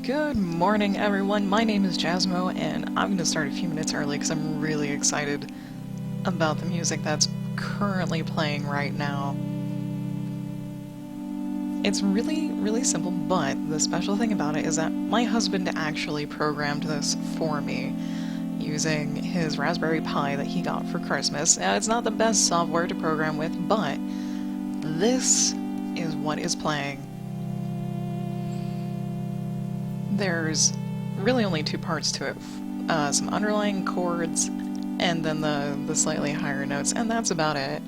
Good morning, everyone. My name is Jasmo, and I'm going to start a few minutes early because I'm really excited about the music that's currently playing right now. It's really simple, but the special thing about it is that my husband actually programmed this for me using his Raspberry Pi that he got for Christmas. Now, it's not the best software to program with, but this is what is playing. There's really only two parts to it, some underlying chords and then the slightly higher notes, and that's about it.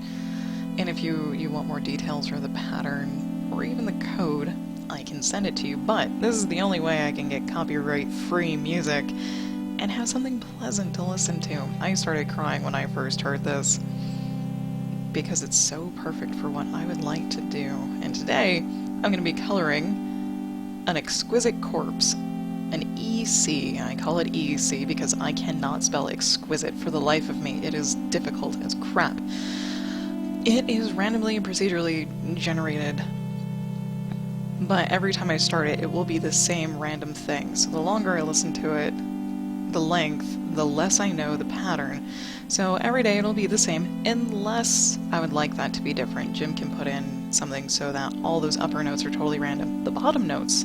And if you want more details or the pattern or even the code, I can send it to you, but this is the only way I can get copyright-free music and have something pleasant to listen to. I started crying when I first heard this because it's so perfect for what I would like to do. And today, I'm going to be coloring an exquisite corpse, an EC. I call it EC because I cannot spell exquisite for the life of me. It is difficult as crap. It is randomly and procedurally generated, but every time I start it, it will be the same random thing. So the longer I listen to it, the length, the less I know the pattern. So every day it'll be the same, unless I would like that to be different. Jim can put in something so that all those upper notes are totally random. The bottom notes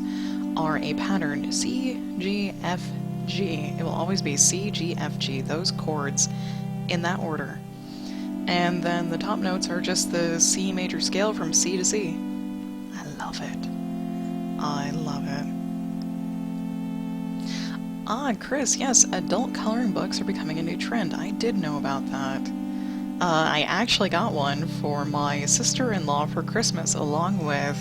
are a pattern C, G, F, G. It will always be C, G, F, G, those chords in that order. And then the top notes are just the C major scale from C to C. I love it. I love it. Ah, Chris, yes, adult coloring books are becoming a new trend. I did know about that. I actually got one for my sister-in-law for Christmas, along with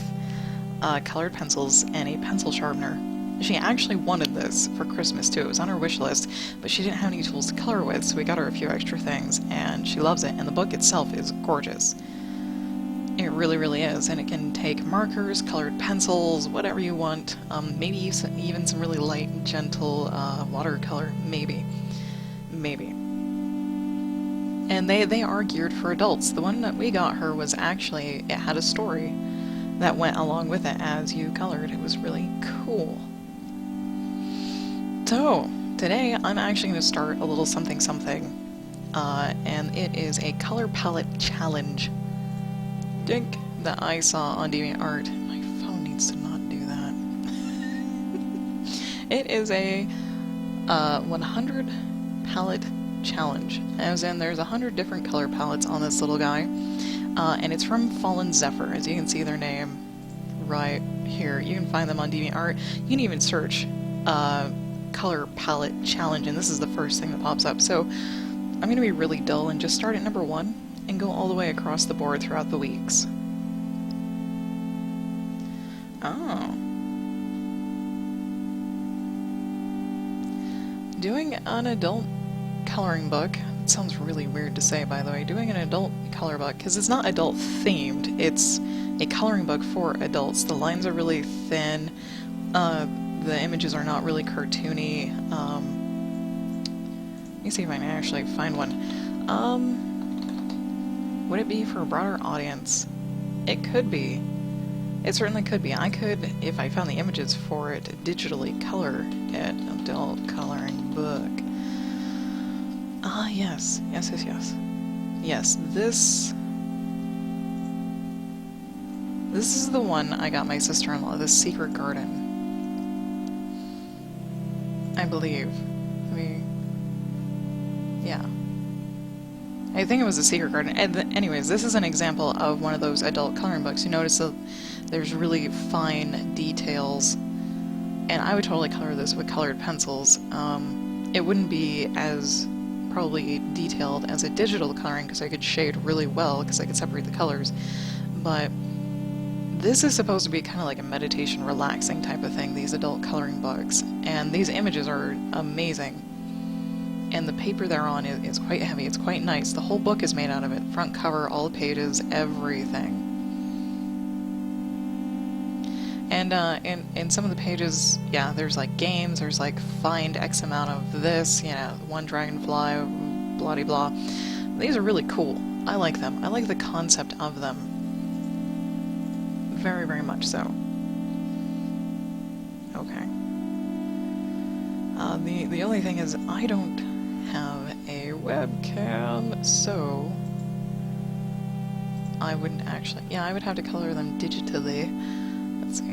colored pencils and a pencil sharpener. She actually wanted this for Christmas too. It was on her wish list, but she didn't have any tools to color with, so we got her a few extra things, and she loves it, and the book itself is gorgeous. It really is, and it can take markers, colored pencils, whatever you want, maybe even some really light, gentle watercolor, maybe. And they are geared for adults. The one that we got her was actually, it had a story that went along with it as you colored. It was really cool. So, today I'm actually going to start a little something, and it is a color palette challenge. Dink that I saw on DeviantArt. My phone needs to not do that. It is a 100 palette challenge, as in there's 100 different color palettes on this little guy, and it's from Fallen Zephyr. As you can see their name right here. You can find them on DeviantArt. You can even search color palette challenge, and this is the first thing that pops up. So I'm going to be really dull and just start at number 1 and go all the way across the board throughout the weeks. Oh. Doing an adult coloring book, it sounds really weird to say, by the way, doing an adult color book, because it's not adult themed, it's a coloring book for adults. The lines are really thin, the images are not really cartoony. Let me see if I can actually find one. Would it be for a broader audience? It could be. It certainly could be. I could, if I found the images for it, digitally color it. Adult coloring book. Ah, yes. Yes. Yes, this is the one I got my sister-in-law, The Secret Garden. I believe. Yeah. I think it was The Secret Garden. Anyways, this is an example of one of those adult coloring books. You notice that there's really fine details, and I would totally color this with colored pencils. It wouldn't be as probably detailed as a digital coloring because I could shade really well because I could separate the colors, but this is supposed to be kind of like a meditation, relaxing type of thing, these adult coloring books, and these images are amazing. And the paper they're on is quite heavy. It's quite nice. The whole book is made out of it. Front cover, all the pages, everything. And in some of the pages, yeah, there's like games. There's like find X amount of this, you know, one dragonfly, blah de blah. These are really cool. I like them. I like the concept of them. Very much so. Okay. The only thing is I don't have a webcam, so I wouldn't actually... Yeah, I would have to color them digitally. Let's see.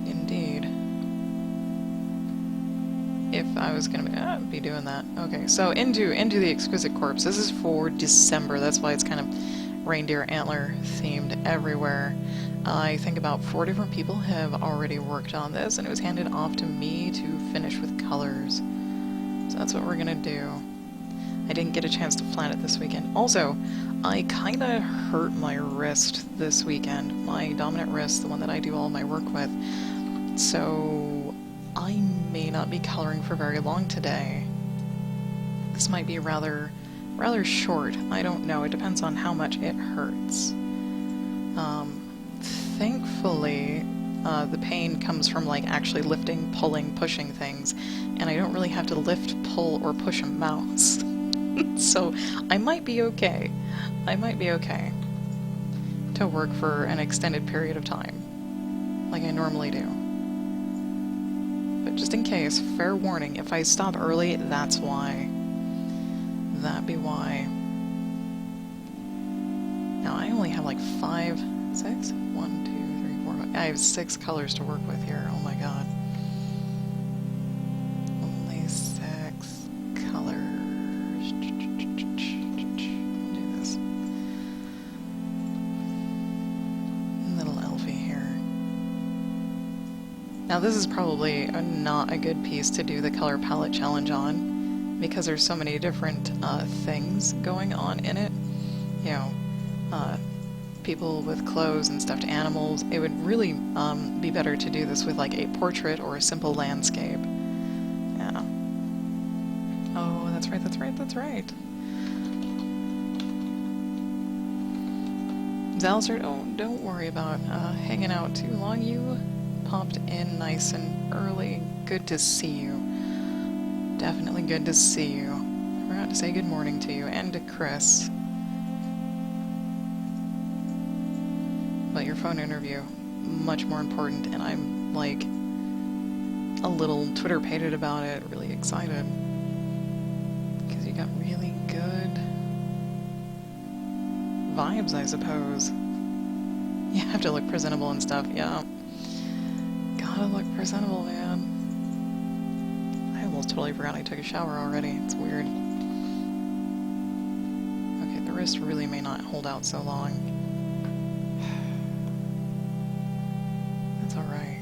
Indeed. If I was going to be doing that. Okay, so into the Exquisite Corpse. This is for December. That's why it's kind of reindeer antler themed everywhere. I think about 4 different people have already worked on this, and it was handed off to me to finish with colors. So that's what we're gonna do. I didn't get a chance to plan it this weekend. Also, I kinda hurt my wrist this weekend. My dominant wrist, the one that I do all my work with. So I may not be coloring for very long today. This might be rather short. I don't know. It depends on how much it hurts. Thankfully, the pain comes from like actually lifting, pulling, pushing things, and I don't really have to lift, pull, or push a mouse. So I might be okay. I might be okay to work for an extended period of time, like I normally do. But just in case, fair warning, if I stop early, that's why. That be why. Now I only have like 5, 6? 1, 2, 3, 4, 5. I have 6 colors to work with here. Oh my god. Only 6 colors. Do this. Little Elfie here. Now this is probably not a good piece to do the color palette challenge on, because there's so many different things going on in it. You know, people with clothes and stuffed animals. It would really be better to do this with like a portrait or a simple landscape. Yeah. Oh, that's right, that's right, that's right. Zalzard, oh, don't worry about hanging out too long. You popped in nice and early. Good to see you. Definitely good to see you. I forgot to say good morning to you and to Chris. But your phone interview, much more important, and I'm like a little Twitter-pated about it, really excited. Because you got really good vibes, I suppose. You have to look presentable and stuff, yeah. Gotta look presentable, man. I almost totally forgot I took a shower already. It's weird. Okay, the wrist really may not hold out so long. That's alright.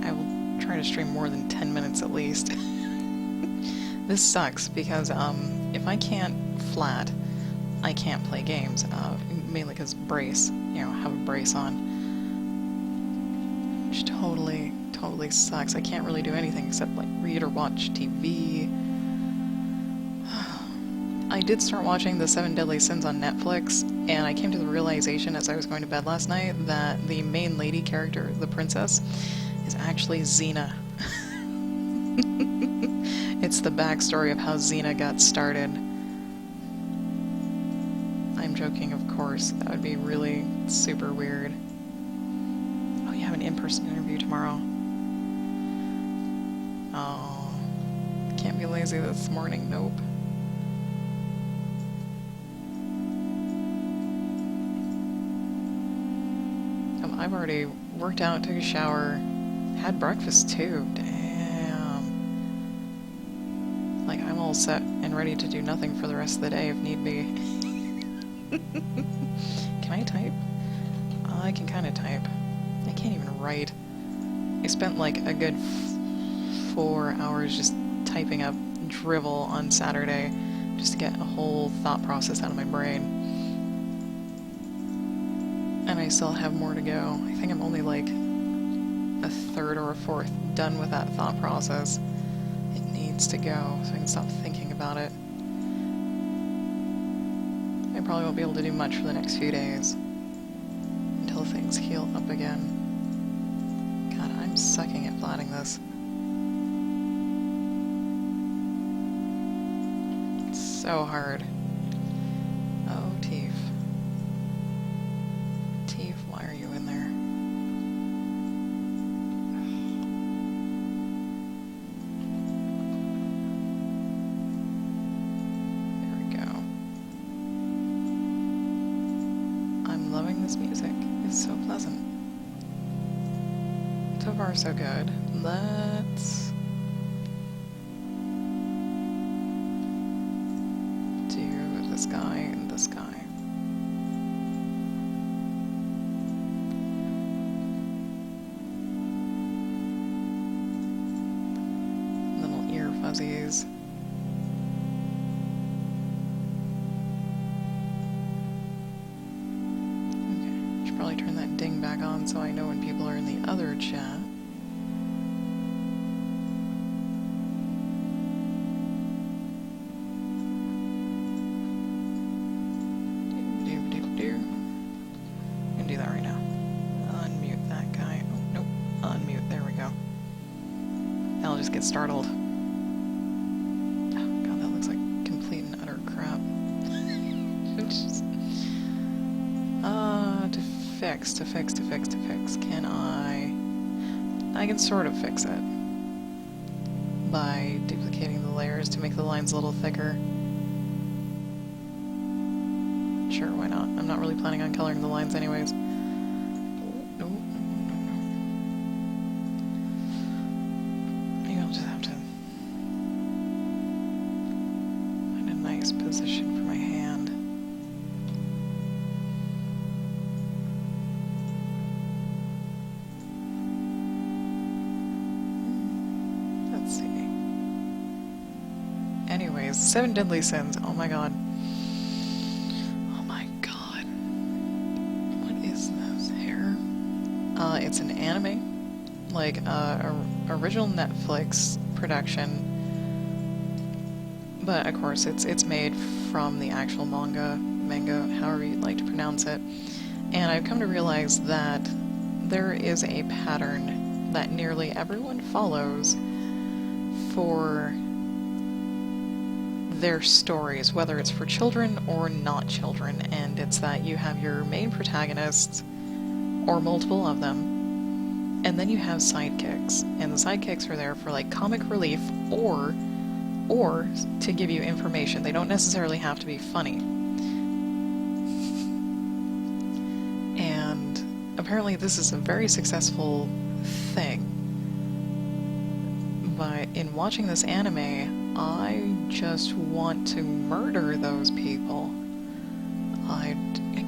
I will try to stream more than 10 minutes at least. This sucks because if I can't flat, I can't play games, mainly because brace, you know, have a brace on, which totally sucks. I can't really do anything except like read or watch TV. I did start watching the 7 Deadly Sins on Netflix, and I came to the realization as I was going to bed last night that the main lady character, the princess, is actually Xena. It's the backstory of how Xena got started. I'm joking, of course. That would be really super weird. Oh, you have an in-person interview tomorrow. Oh, can't be lazy this morning, nope. I've already worked out, took a shower, had breakfast too. Damn. Like, I'm all set and ready to do nothing for the rest of the day if need be. Can I type? I can kind of type. I can't even write. I spent like a good 4 hours just typing up drivel on Saturday just to get a whole thought process out of my brain. And I still have more to go. I think I'm only like a third or a fourth done with that thought process. It needs to go so I can stop thinking about it. I probably won't be able to do much for the next few days until things heal up again. God, I'm sucking at plotting this. so hard. Oh, Teef. Teef, why are you in there? There we go. I'm loving this music. It's so pleasant. So far, so good. Let's do this guy and this guy. Little ear fuzzies. Okay, should probably turn that ding back on so I know when people are in the other chat. Get startled. Oh god, that looks like complete and utter crap. Just, to fix. Can I can sort of fix it by duplicating the layers to make the lines a little thicker. Sure, why not? I'm not really planning on coloring the lines anyways. Position for my hand. Let's see. Anyways, 7 Deadly Sins. Oh my god. Oh my god. What is this here? It's an anime, like original Netflix production. But of course, it's made from the actual manga, however you'd like to pronounce it. And I've come to realize that there is a pattern that nearly everyone follows for their stories, whether it's for children or not children. And it's that you have your main protagonists, or multiple of them, and then you have sidekicks. And the sidekicks are there for like comic relief or to give you information. They don't necessarily have to be funny. And apparently this is a very successful thing. But in watching this anime, I just want to murder those people. I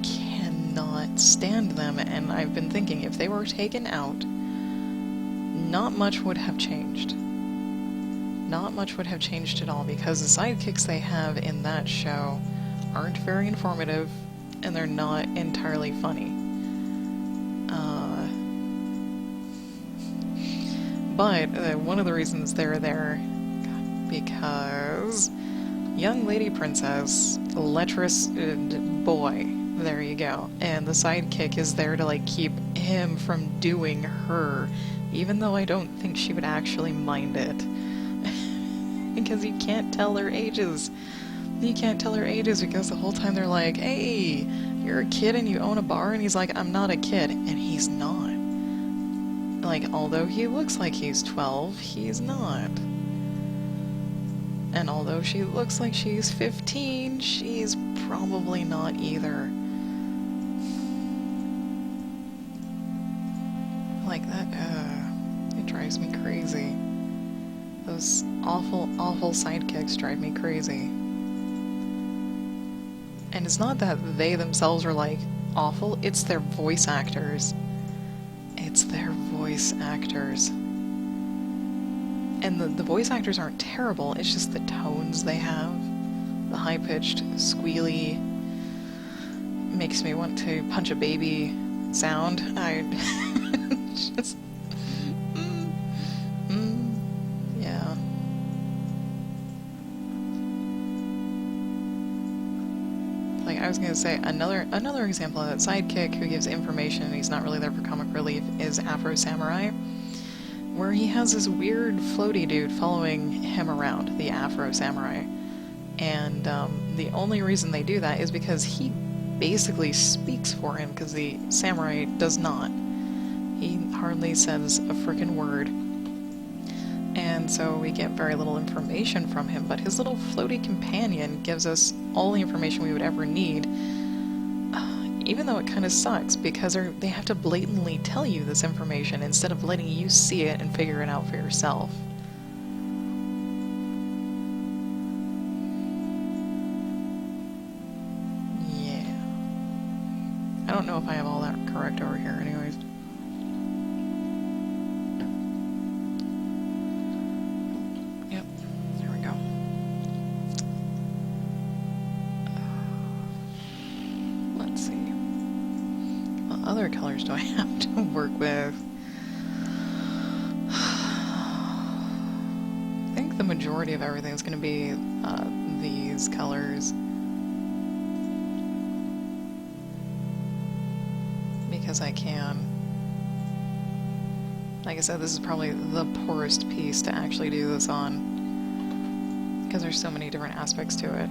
cannot stand them, and I've been thinking if they were taken out, not much would have changed. Not much would have changed at all, because the sidekicks they have in that show aren't very informative, and they're not entirely funny. But one of the reasons they're there, because young lady princess, lecherous boy, there you go, and the sidekick is there to like keep him from doing her, even though I don't think she would actually mind it. Because you can't tell their ages. You can't tell their ages because the whole time they're like, hey, you're a kid and you own a bar, and he's like, I'm not a kid, and he's not. Like, although he looks like he's 12, he's not. And although she looks like she's 15, she's probably not either. Like that, it drives me crazy. Those awful, awful sidekicks drive me crazy. And it's not that they themselves are, like, awful, it's their voice actors. It's their voice actors. And the voice actors aren't terrible, it's just the tones they have. The high-pitched, squealy, makes me want to punch a baby sound. I just... yeah. Like, I was gonna say, another example of that sidekick who gives information and he's not really there for comic relief is Afro Samurai, where he has this weird floaty dude following him around, the Afro Samurai. And the only reason they do that is because he basically speaks for him, because the samurai does not. He hardly says a frickin' word. And so we get very little information from him, but his little floaty companion gives us all the information we would ever need, even though it kind of sucks, because they have to blatantly tell you this information instead of letting you see it and figure it out for yourself. Yeah. I don't know if I have all that correct over here anyways. Other colors do I have to work with? I think the majority of everything is going to be these colors, because I can. Like I said, this is probably the poorest piece to actually do this on, because there's so many different aspects to it.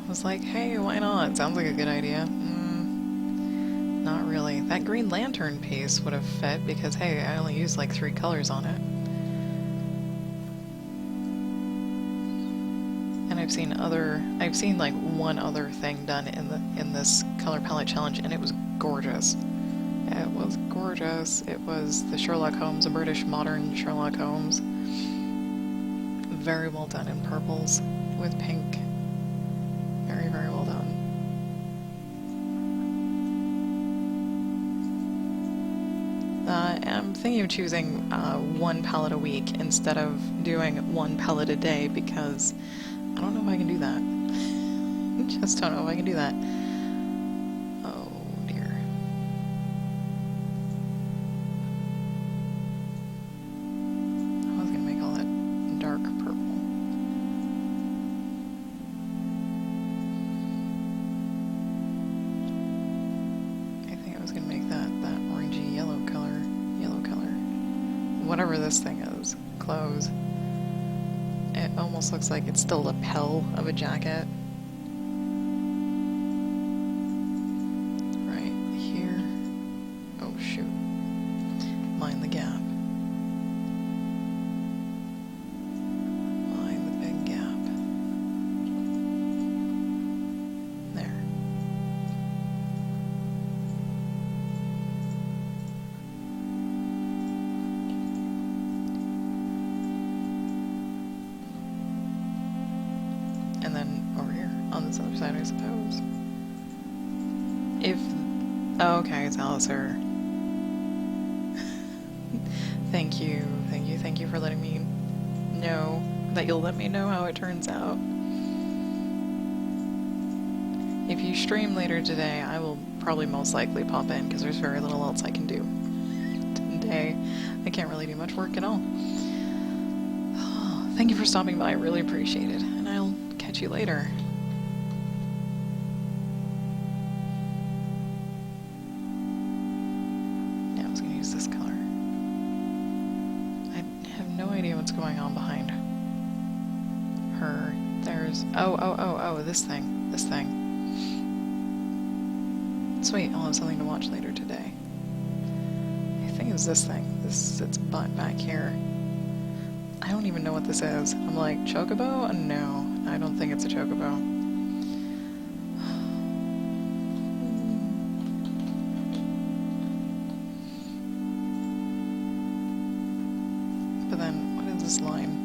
Was like, hey, why not? Sounds like a good idea. Not really. That Green Lantern piece would have fit, because hey, I only used like 3 colors on it. And I've seen like one other thing done in this color palette challenge, and it was gorgeous. It was gorgeous. It was the Sherlock Holmes, a British modern Sherlock Holmes. Very well done in purples with pink. Very, very well done. I'm thinking of choosing 1 palette a week instead of doing 1 palette a day, because I don't know if I can do that. I just don't know if I can do that. Oh dear. I was gonna make all that dark purple. Whatever this thing is, clothes. It almost looks like it's the lapel of a jacket. Right here. Oh shoot. Mind the gap. Mind the big gap. There. And then over here, on this other side, I suppose. Oh, okay, it's Alistair. Thank you for letting me know that you'll let me know how it turns out. If you stream later today, I will probably most likely pop in, because there's very little else I can do today. I can't really do much work at all. Thank you for stopping by, I really appreciate it, and I'll catch you later. Yeah, I was gonna use this color. I have no idea what's going on behind her. There's... Oh, this thing. Sweet, I'll have something to watch later today. I think it's this thing. Its butt back here. I don't even know what this is. I'm like, chocobo? No, I don't think it's a chocobo. But then, what is this line?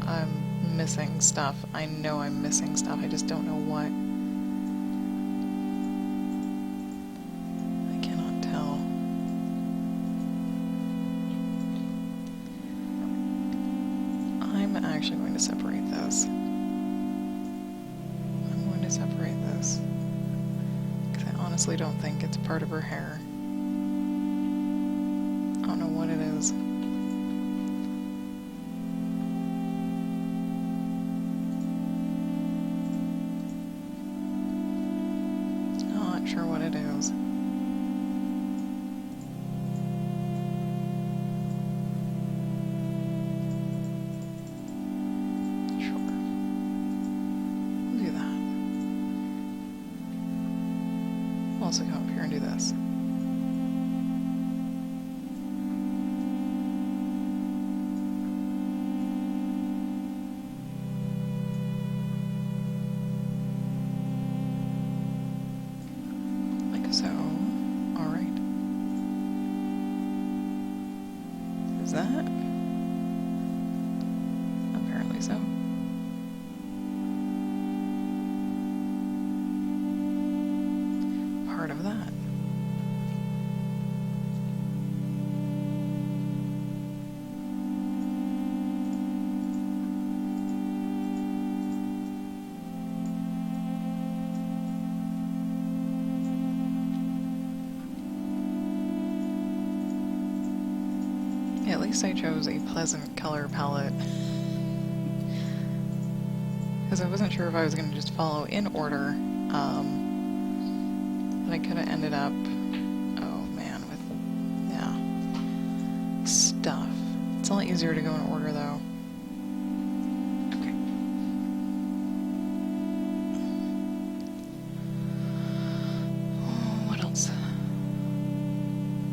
I'm missing stuff. I know I'm missing stuff. I just don't know what. I cannot tell. I'm actually going to separate this. I'm going to separate this. Because I honestly don't think it's part of her hair. I don't know what it is. Not sure what it is. also come up here and do this. Like so. Alright. Is that? Apparently so. Part of that. At least I chose a pleasant color palette. Because I wasn't sure if I was going to just follow in order. And I could have ended up, oh man, with, yeah, stuff. It's a lot easier to go in order though. Okay. Oh, what else?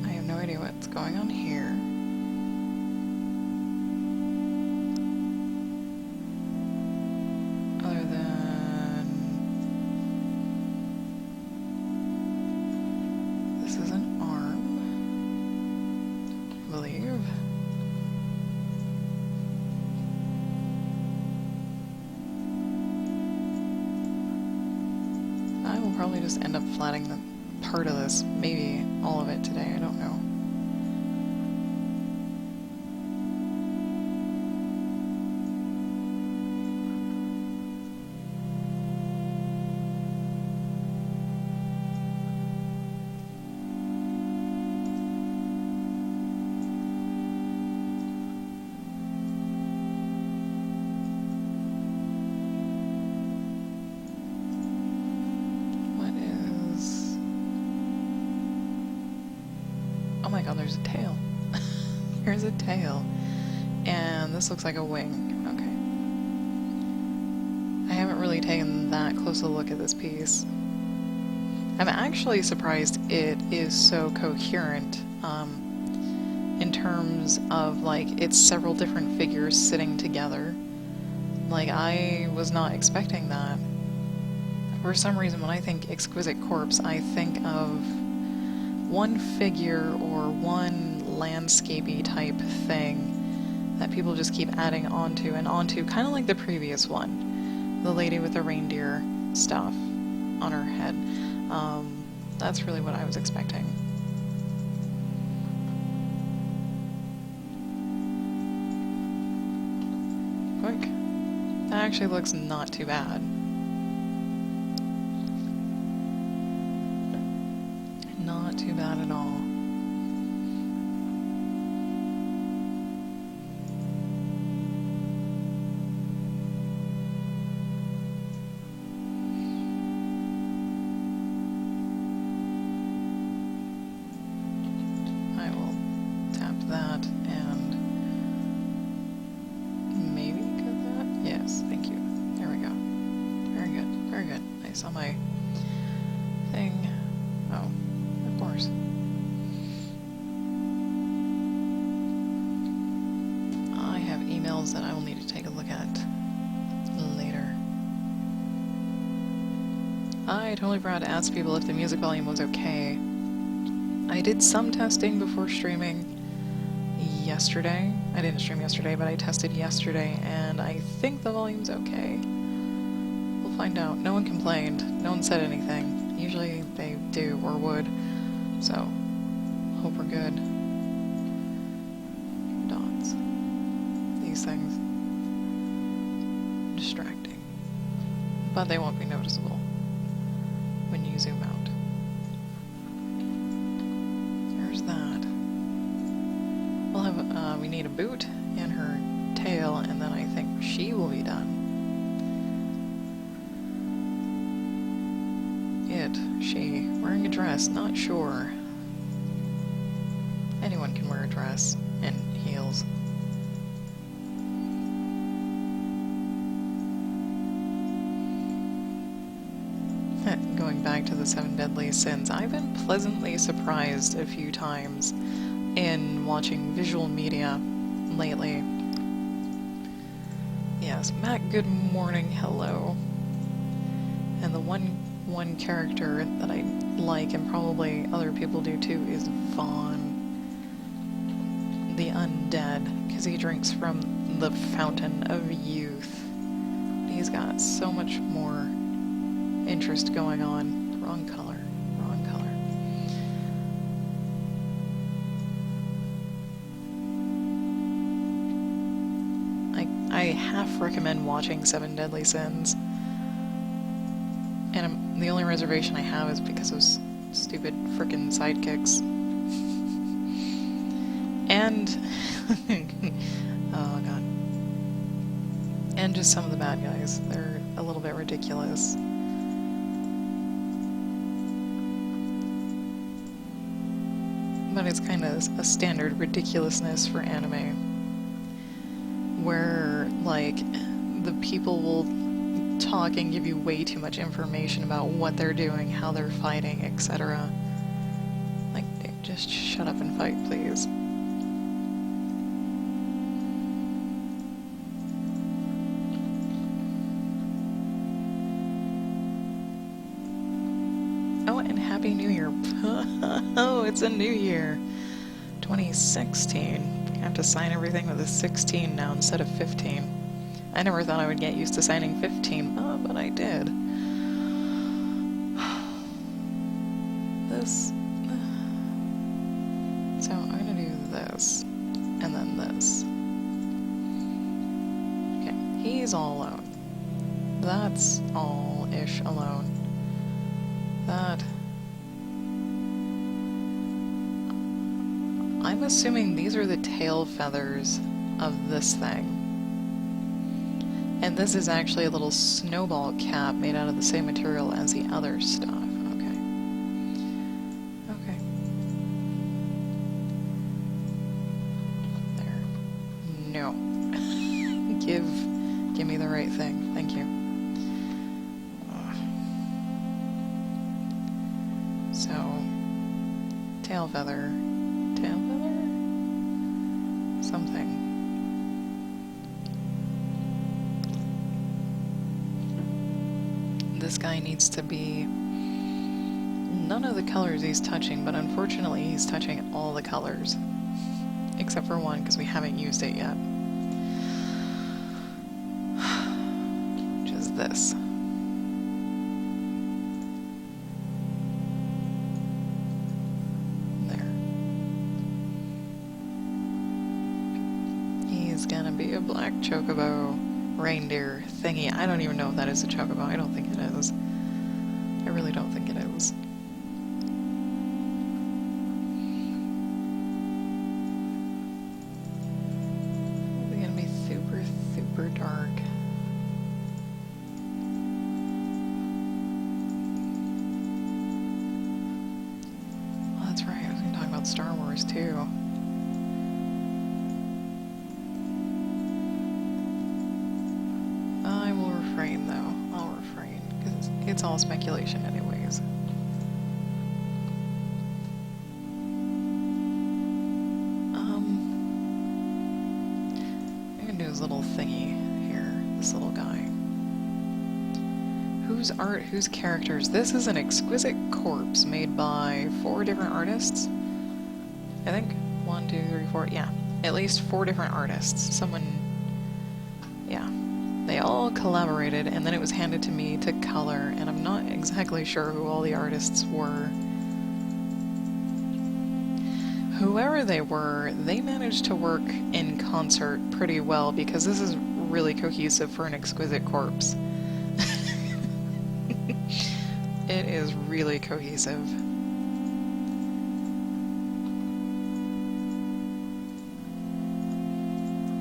I have no idea what's going on here. I will probably just end up flatting the part of this, maybe all of it today, I don't know. Oh my god, there's a tail. There's a tail. And this looks like a wing. Okay. I haven't really taken that close a look at this piece. I'm actually surprised it is so coherent in terms of, like, it's several different figures sitting together. Like, I was not expecting that. For some reason, when I think Exquisite Corpse, I think of one figure or one landscapey type thing that people just keep adding onto and onto, kind of like the previous one. The lady with the reindeer stuff on her head. That's really what I was expecting. Quick. That actually looks not too bad. Not too bad at all. I will tap that and maybe get that. Yes, thank you. There we go. Very good, very good. I saw my thing. Oh. Of course. I have emails that I will need to take a look at later. I totally forgot to ask people if the music volume was okay. I did some testing before streaming yesterday. I didn't stream yesterday, but I tested yesterday, and I think the volume's okay. We'll find out. No one complained. No one said anything. Usually they do, or would. So, hope we're good. Dots. These things. Distracting. But they won't be noticeable when you zoom out. There's that. We'll have, we need a boot and her tail, and then I think she will be done. She, wearing a dress, not sure. Anyone can wear a dress and heels. Going back to the Seven Deadly Sins, I've been pleasantly surprised a few times in watching visual media lately. Yes, Matt, good morning, hello. And the one character that I like, and probably other people do too, is Vaughn, the undead, because he drinks from the fountain of youth. He's got so much more interest going on. Wrong color. Wrong color. I half recommend watching Seven Deadly Sins. And the only reservation I have is because of stupid frickin' sidekicks. And... oh god. And just some of the bad guys. They're a little bit ridiculous. But it's kind of a standard ridiculousness for anime. Where, like, the people will talk and give you way too much information about what they're doing, how they're fighting, etc. Like, just shut up and fight, please. Oh, and Happy New Year. Oh, it's a new year. 2016. I have to sign everything with a 16 now instead of 15. I never thought I would get used to signing 15, but I did. This... So I'm gonna do this, and then this. Okay, he's all alone. That's all-ish alone. That... I'm assuming these are the tail feathers of this thing. And this is actually a little snowball cap made out of the same material as the other stuff. Okay. Okay. There. No. Give me the right thing. Thank you. So, tail feather. Tail feather? Something. This guy needs to be none of the colors he's touching, but unfortunately he's touching all the colors. Except for one, because we haven't used it yet. Which is this. There. He's gonna be a black chocobo reindeer thingy. I don't even know if that is a chocobo. I don't think it is. I really don't think it is. It's gonna be super, super dark. Oh, that's right. I was gonna talk about Star Wars too. Though. I'll refrain, because it's all speculation anyways. I'm gonna do his little thingy here, this little guy. Whose art, whose characters? This is an exquisite corpse made by 4 different artists. I think 1, 2, 3, 4, yeah. At least 4 different artists. Someone, yeah. They all collaborated, and then it was handed to me to color, and I'm not exactly sure who all the artists were. Whoever they were, they managed to work in concert pretty well, because this is really cohesive for an exquisite corpse. It is really cohesive.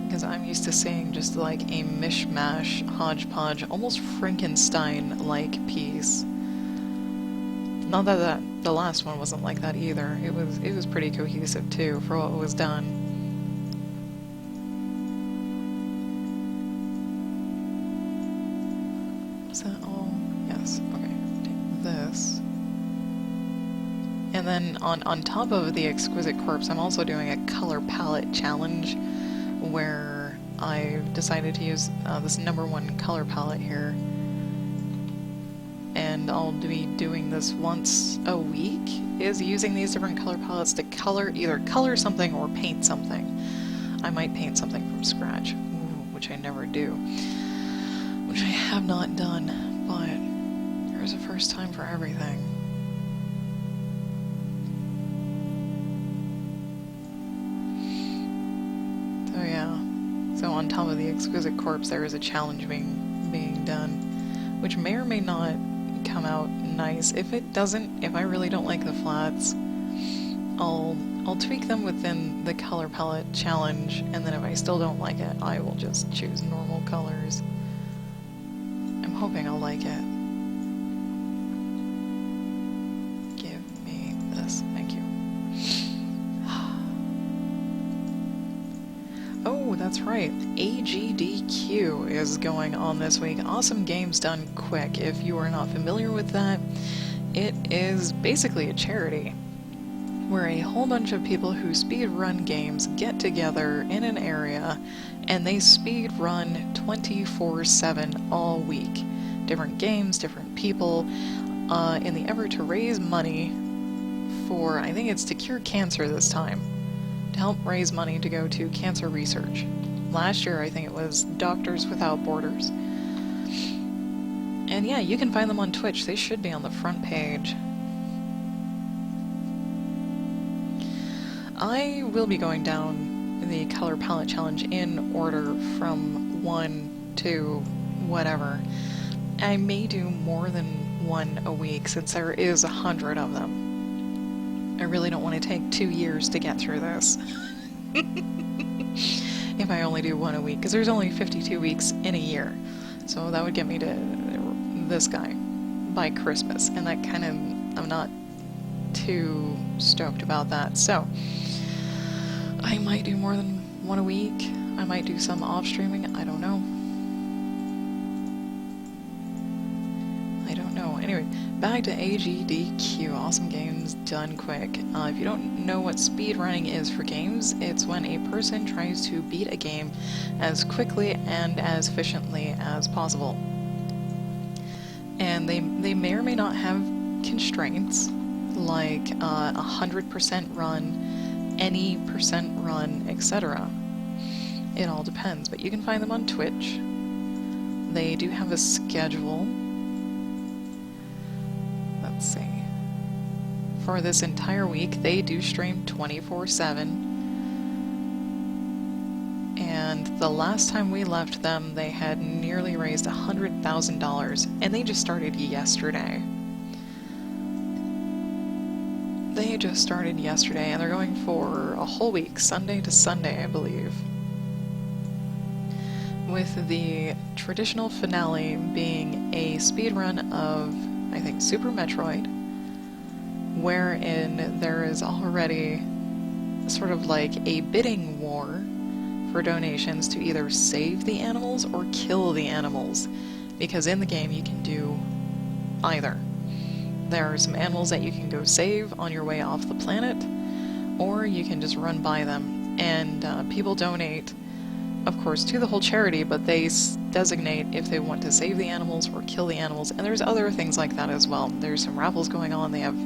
Because I'm used to seeing just like a mishmash, hodgepodge, almost Frankenstein-like piece. Not that the last one wasn't like that either. It was pretty cohesive too for what was done. Is that all? Yes. Okay. Take this. And then on top of the Exquisite Corpse, I'm also doing a color palette challenge where I've decided to use this #1 color palette here. And I'll be doing this once a week, is using these different color palettes to either color something or paint something. I might paint something from scratch, which I never do, which I have not done, but there's a first time for everything. So yeah, so on top of the Exquisite Corpse there is a challenge being done, which may or may not come out nice. If it doesn't, if I really don't like the flats, I'll tweak them within the color palette challenge, and then if I still don't like it, I will just choose normal colors. I'm hoping I'll like it. Give me this, thank you. Oh, that's right. AGDQ is going on this week. Awesome Games Done Quick. If you are not familiar with that, it is basically a charity where a whole bunch of people who speed run games get together in an area and they speed run 24/7 all week. Different games, different people, in the effort to raise money for, I think it's to cure cancer this time. To help raise money to go to cancer research. Last year, I think it was Doctors Without Borders. And yeah, you can find them on Twitch. They should be on the front page. I will be going down the color palette challenge in order from 1 to whatever. I may do more than one a week since there is 100 of them. I really don't want to take 2 years to get through this. If I only do one a week, because there's only 52 weeks in a year. So that would get me to this guy by Christmas, and that kind of, I'm not too stoked about that. So I might do more than one a week. I might do some off streaming. I don't know. Anyway, back to AGDQ, Awesome Games Done Quick. If you don't know what speedrunning is for games, it's when a person tries to beat a game as quickly and as efficiently as possible. And they may or may not have constraints, like 100% run, any percent run, etc. It all depends, but you can find them on Twitch. They do have a schedule. Let's see. For this entire week, they do stream 24/7. And the last time we left them, they had nearly raised $100,000, and they just started yesterday. They just started yesterday, and they're going for a whole week, Sunday to Sunday, I believe. With the traditional finale being a speedrun of, I think, Super Metroid, wherein there is already sort of like a bidding war for donations to either save the animals or kill the animals, because in the game you can do either. There are some animals that you can go save on your way off the planet, or you can just run by them, and people donate, of course, to the whole charity, but they designate if they want to save the animals or kill the animals, and there's other things like that as well. There's some raffles going on. They have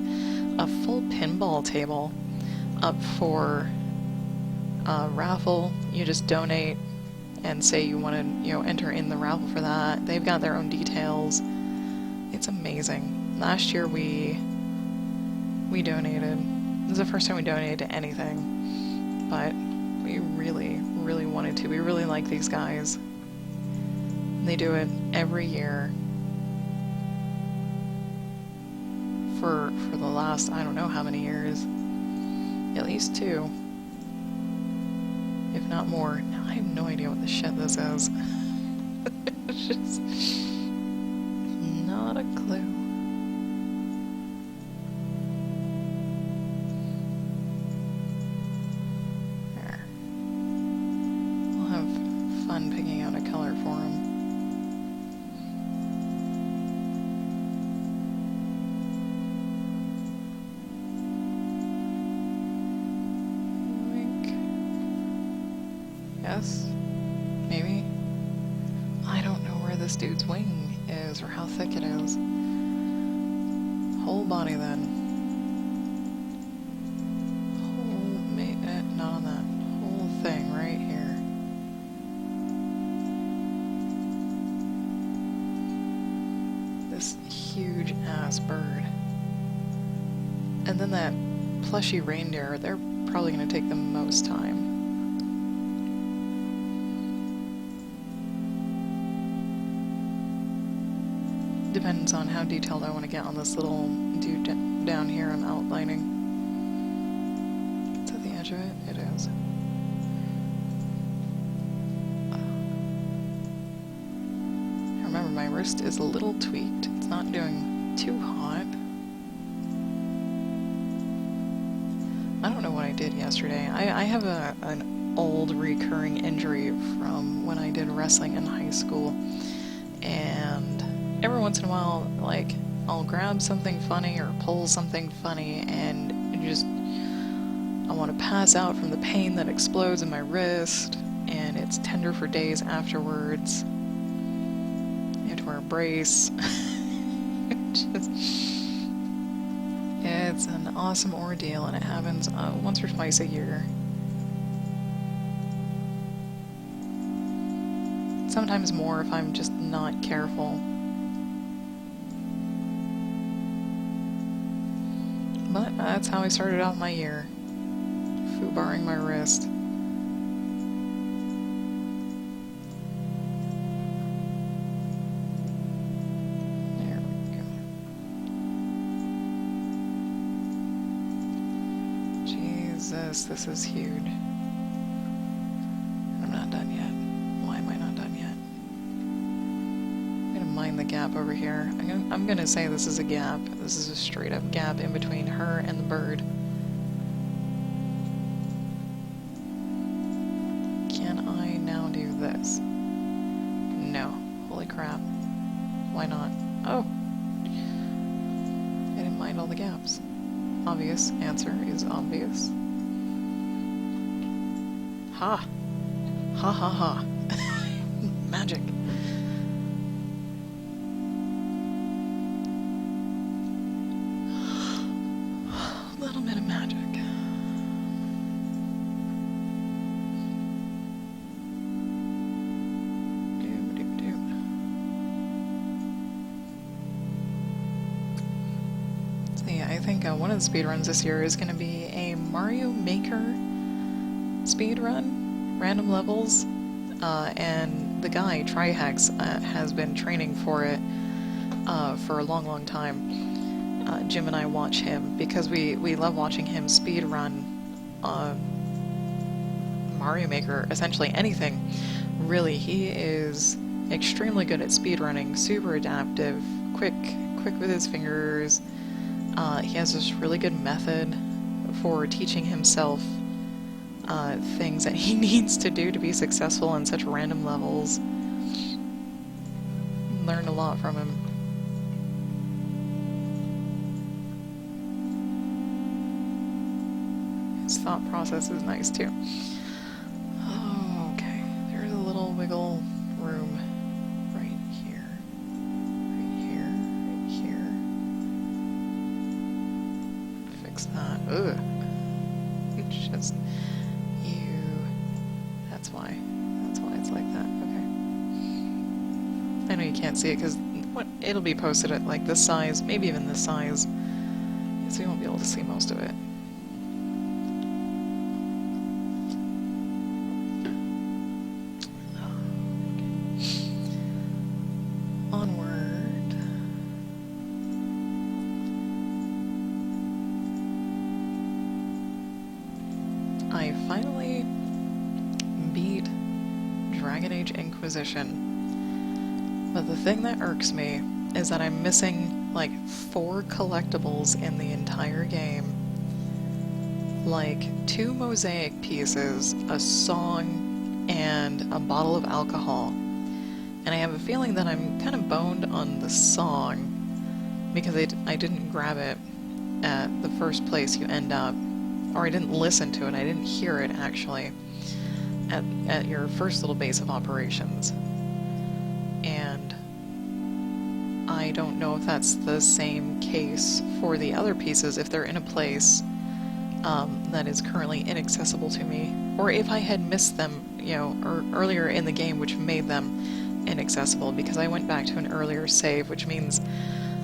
a full pinball table up for raffle. You just donate and say you want to, enter in the raffle for that. They've got their own details. It's amazing. Last year we donated. This is the first time we donated to anything, but we really wanted to. We really like these guys. They do it every year for the last, I don't know how many years. At least 2. If not more. Now I have no idea what the shit this is. It's just not a clue. There. We'll have fun picking out a color for him. this dude's wing is, or how thick it is. Whole body then. Not on that. Whole thing right here. This huge ass bird. And then that plushy reindeer, they're probably going to take the most time. Depends on how detailed I want to get on this little dude down here I'm outlining. Is that the edge of it? It is. Remember, my wrist is a little tweaked. It's not doing too hot. I don't know what I did yesterday. I have an old recurring injury from when I did wrestling in high school. And every once in a while, like, I'll grab something funny or pull something funny and I want to pass out from the pain that explodes in my wrist, and it's tender for days afterwards. You have to wear a brace. It's an awesome ordeal, and it happens once or twice a year. Sometimes more if I'm just not careful. But that's how I started out my year. Foobarring my wrist. There we go. Jesus, this is huge. I'm not done yet. Why am I not done yet? I'm gonna mind the gap over here. I'm gonna say this is a gap. This is a straight up gap in between her and the bird. Can I now do this? No. Holy crap. Why not? Oh! I didn't mind all the gaps. Obvious answer is obvious. Ha! Ha ha ha. Magic. A little bit of magic. I think one of the speedruns this year is going to be a Mario Maker speedrun, random levels, and the guy, Trihex, has been training for it for a long time. Jim and I watch him because we love watching him speedrun Mario Maker, essentially anything. Really, he is extremely good at speedrunning, super adaptive, quick with his fingers. He has this really good method for teaching himself things that he needs to do to be successful in such random levels. Learned a lot from him. His thought process is nice too. Oh, okay. There's a little wiggle room. Ugh. It's just you. That's why it's like that. Okay. I know you can't see it because it'll be posted at like this size, maybe even this size, so you won't be able to see most of it. I finally beat Dragon Age Inquisition, but the thing that irks me is that I'm missing like 4 collectibles in the entire game. Like 2 mosaic pieces, a song, and a bottle of alcohol. And I have a feeling that I'm kind of boned on the song because I didn't grab it at the first place you end up. Or I didn't listen to it, I didn't hear it actually at your first little base of operations. And I don't know if that's the same case for the other pieces, if they're in a place that is currently inaccessible to me, or if I had missed them, earlier in the game, which made them inaccessible, because I went back to an earlier save, which means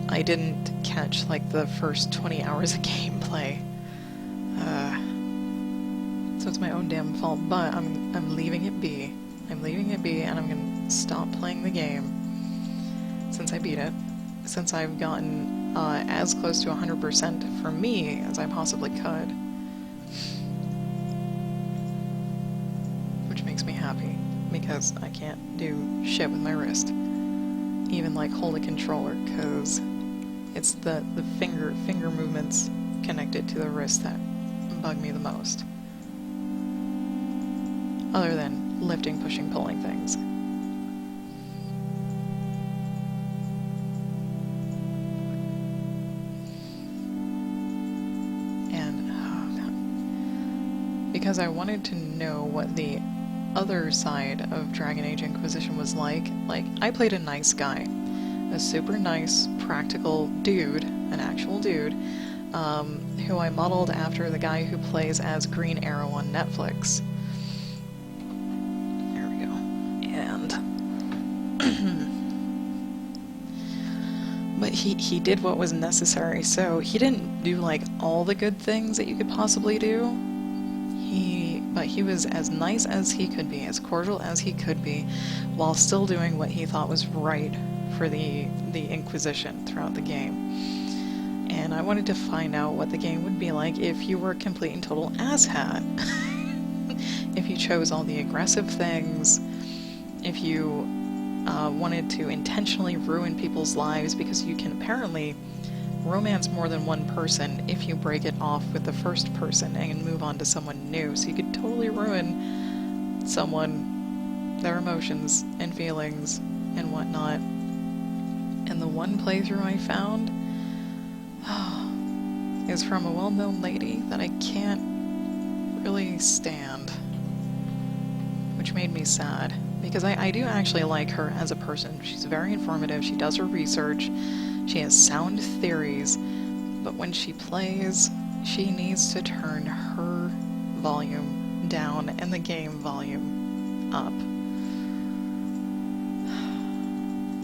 I didn't catch, like, the first 20 hours of gameplay. So it's my own damn fault, but I'm leaving it be. I'm leaving it be, and I'm gonna stop playing the game since I beat it, since I've gotten as close to 100% for me as I possibly could. Which makes me happy, because I can't do shit with my wrist. Even, like, hold a controller, because it's the finger movements connected to the wrist that bug me the most. Other than lifting, pushing, pulling things. And because I wanted to know what the other side of Dragon Age Inquisition was like, I played a nice guy. A super nice, practical dude, an actual dude, who I modeled after the guy who plays as Green Arrow on Netflix. There we go. And but he did what was necessary, so he didn't do, like, all the good things that you could possibly do. But he was as nice as he could be, as cordial as he could be, while still doing what he thought was right for the Inquisition throughout the game. And I wanted to find out what the game would be like if you were a complete and total asshat. If you chose all the aggressive things, if you wanted to intentionally ruin people's lives, because you can apparently romance more than one person if you break it off with the first person and move on to someone new. So you could totally ruin someone, their emotions and feelings and whatnot. And the one playthrough I found is from a well-known lady that I can't really stand, which made me sad, because I do actually like her as a person. She's very informative, she does her research, she has sound theories, but when she plays, she needs to turn her volume down and the game volume up,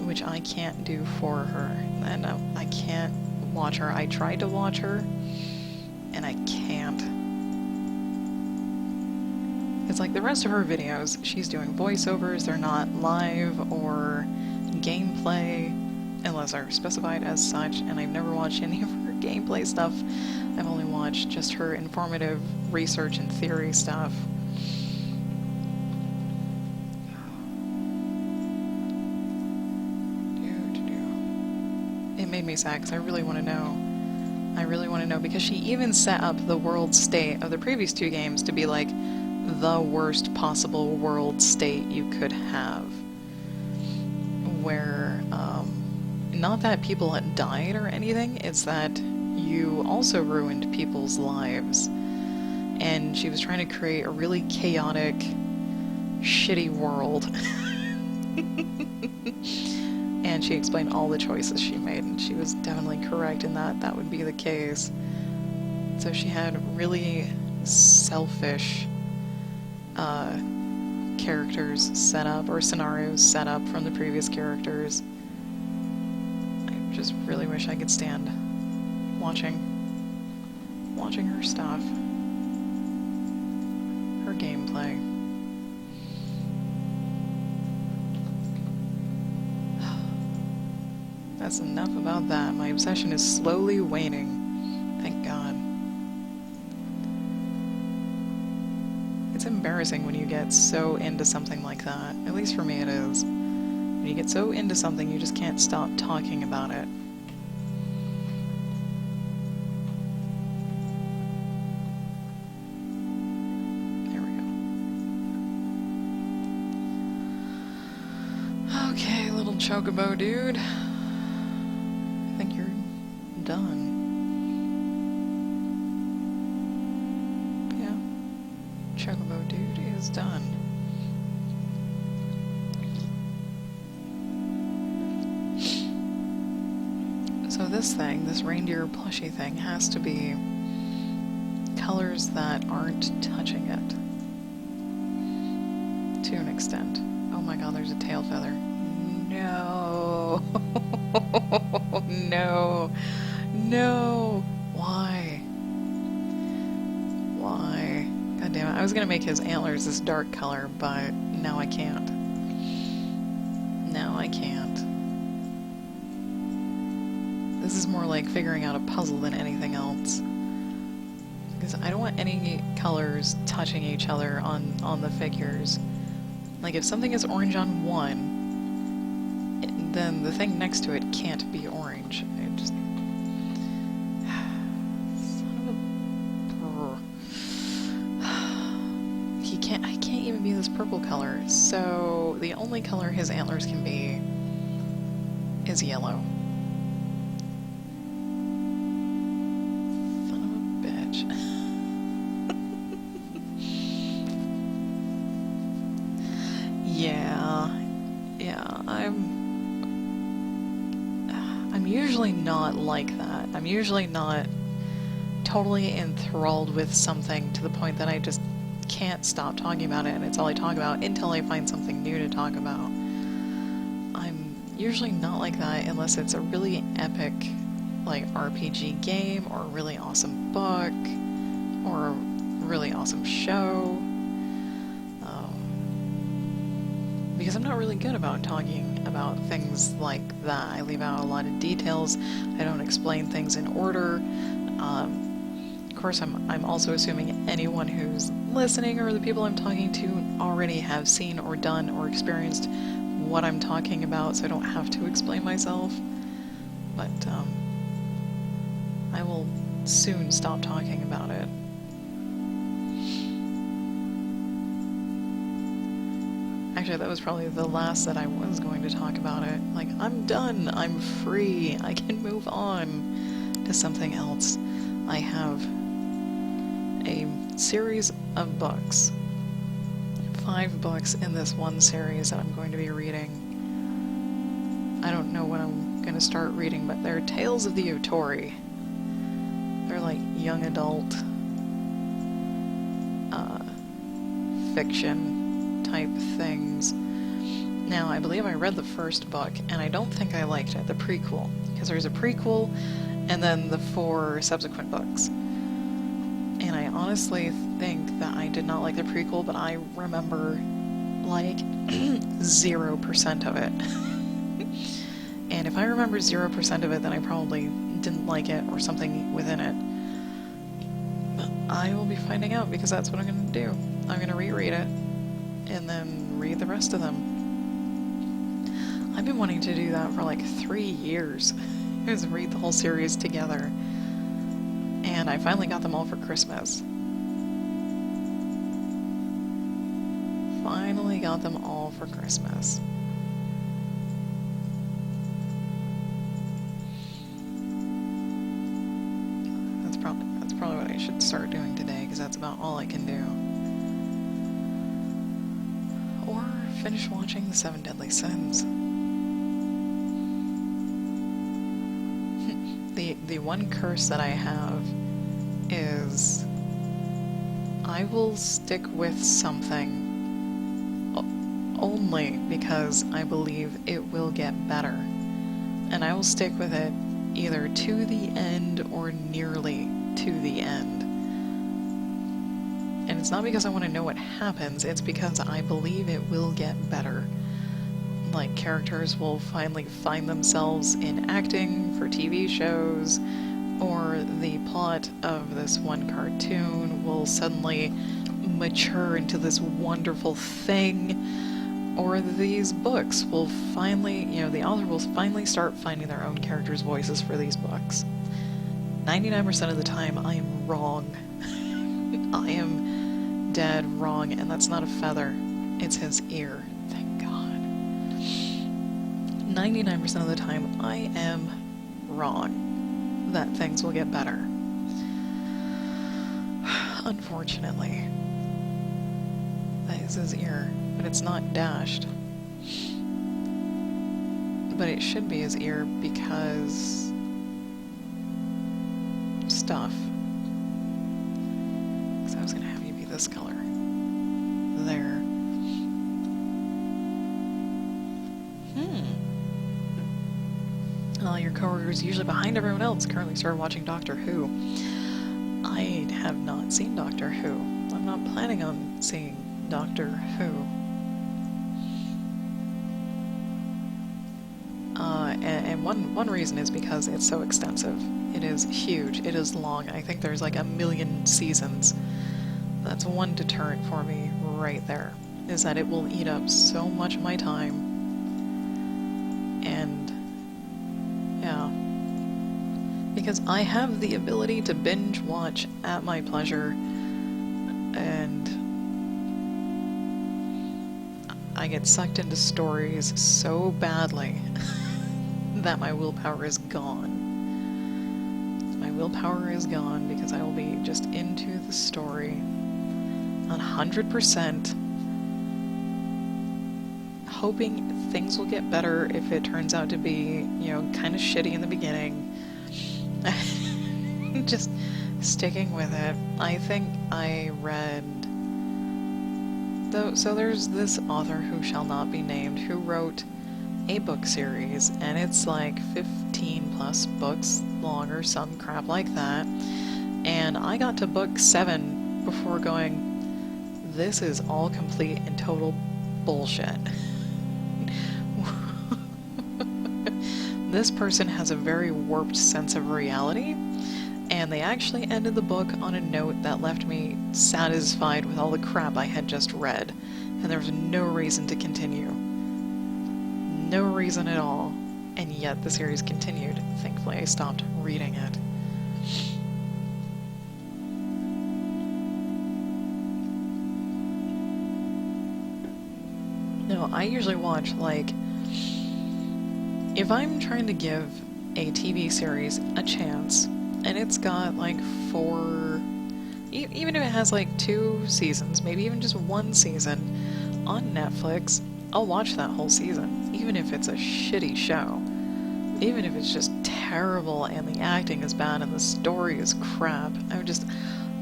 which I can't do for her, and I can't watch her. I tried to watch her, and I can't. It's like the rest of her videos, she's doing voiceovers, they're not live or gameplay, unless they're specified as such, and I've never watched any of her gameplay stuff. I've only watched just her informative research and theory stuff. It made me sad, because I really want to know. I really want to know, because she even set up the world state of the previous two games to be like the worst possible world state you could have. Where, not that people had died or anything, it's that you also ruined people's lives. And she was trying to create a really chaotic, shitty world. And she explained all the choices she made, and she was definitely correct in that would be the case. So she had really selfish characters set up, or scenarios set up from the previous characters. I just really wish I could stand watching her stuff, her gameplay. That's enough about that. My obsession is slowly waning. Thank God. It's embarrassing when you get so into something like that. At least for me it is. When you get so into something, you just can't stop talking about it. There we go. Okay, little chocobo dude. Done. Yeah. Chocobo dude is done. So this thing, this reindeer plushy thing, has to be colors that aren't touching it. To an extent. Oh my god, there's a tail feather. No! No! No! Why? Why? God damn it. I was gonna make his antlers this dark color, but now I can't. Now I can't. This is more like figuring out a puzzle than anything else. Because I don't want any colors touching each other on the figures. Like, if something is orange on one, then the thing next to it can't be orange. I just... Son of a... I can't even be this purple color, so the only color his antlers can be is yellow. Son of a bitch. Yeah, I'm usually not like that. I'm usually not totally enthralled with something to the point that I just can't stop talking about it, and it's all I talk about until I find something new to talk about. I'm usually not like that unless it's a really epic, like, RPG game, or a really awesome book, or a really awesome show. Because I'm not really good about talking about things like that. I leave out a lot of details. I don't explain things in order. Of course, I'm also assuming anyone who's listening or the people I'm talking to already have seen or done or experienced what I'm talking about, so I don't have to explain myself. But I will soon stop talking about it. Actually, that was probably the last that I was going to talk about it. Like, I'm done. I'm free. I can move on to something else. I have a series of books. 5 books in this one series that I'm going to be reading. I don't know when I'm going to start reading, but they're Tales of the Otori. They're like young adult fiction type things. Now, I believe I read the first book, and I don't think I liked it, the prequel, because there's a prequel and then the 4 subsequent books. And I honestly think that I did not like the prequel, but I remember, like, 0% of it. And if I remember 0% of it, then I probably didn't like it, or something within it. But I will be finding out, because that's what I'm going to do. I'm going to reread it, and then read the rest of them. I've been wanting to do that for like 3 years. Is read the whole series together. And I finally got them all for Christmas. Finally got them all for Christmas. That's probably what I should start doing today, because that's about all I can do. Or finish watching The 7 Deadly Sins. The one curse that I have is I will stick with something only because I believe it will get better. And I will stick with it either to the end or nearly to the end. And it's not because I want to know what happens, it's because I believe it will get better. Like, characters will finally find themselves in acting for TV shows, or the plot of this one cartoon will suddenly mature into this wonderful thing, or these books will finally, the author will finally start finding their own characters' voices for these books. 99% of the time, I am wrong. I am dead wrong, and that's not a feather, it's his ear. 99% of the time, I am wrong that things will get better. Unfortunately. That is his ear, but it's not dashed. But it should be his ear because stuff. Because I was going to have you be this color. There. Your coworker's usually behind everyone else. Currently started watching Doctor Who. I have not seen Doctor Who. I'm not planning on seeing Doctor Who. And one reason is because it's so extensive. It is huge. It is long. I think there's like 1 million seasons. That's one deterrent for me right there, is that it will eat up so much of my time. And yeah, because I have the ability to binge watch at my pleasure, and I get sucked into stories so badly that my willpower is gone. My willpower is gone because I will be just into the story 100%, hoping things will get better if it turns out to be, kind of shitty in the beginning. Just sticking with it. I think I read... So there's this author who shall not be named who wrote a book series, and it's like 15 plus books long or some crap like that. And I got to book 7 before going, this is all complete and total bullshit. This person has a very warped sense of reality, and they actually ended the book on a note that left me satisfied with all the crap I had just read, and there was no reason to continue. No reason at all, and yet the series continued. Thankfully, I stopped reading it. No, I usually watch, if I'm trying to give a TV series a chance, and it's got 4, even if it has 2 seasons, maybe even just 1 season on Netflix, I'll watch that whole season, even if it's a shitty show. Even if it's just terrible and the acting is bad and the story is crap,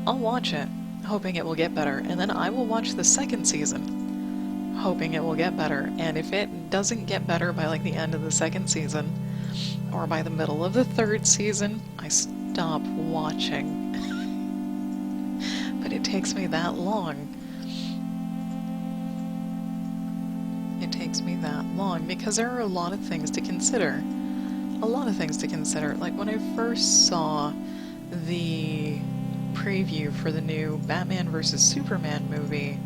I'll watch it, hoping it will get better, and then I will watch the second season, hoping it will get better, and if it doesn't get better by the end of the second season, or by the middle of the third season, I stop watching. But it takes me that long. It takes me that long because there are a lot of things to consider. A lot of things to consider. Like when I first saw the preview for the new Batman vs. Superman movie,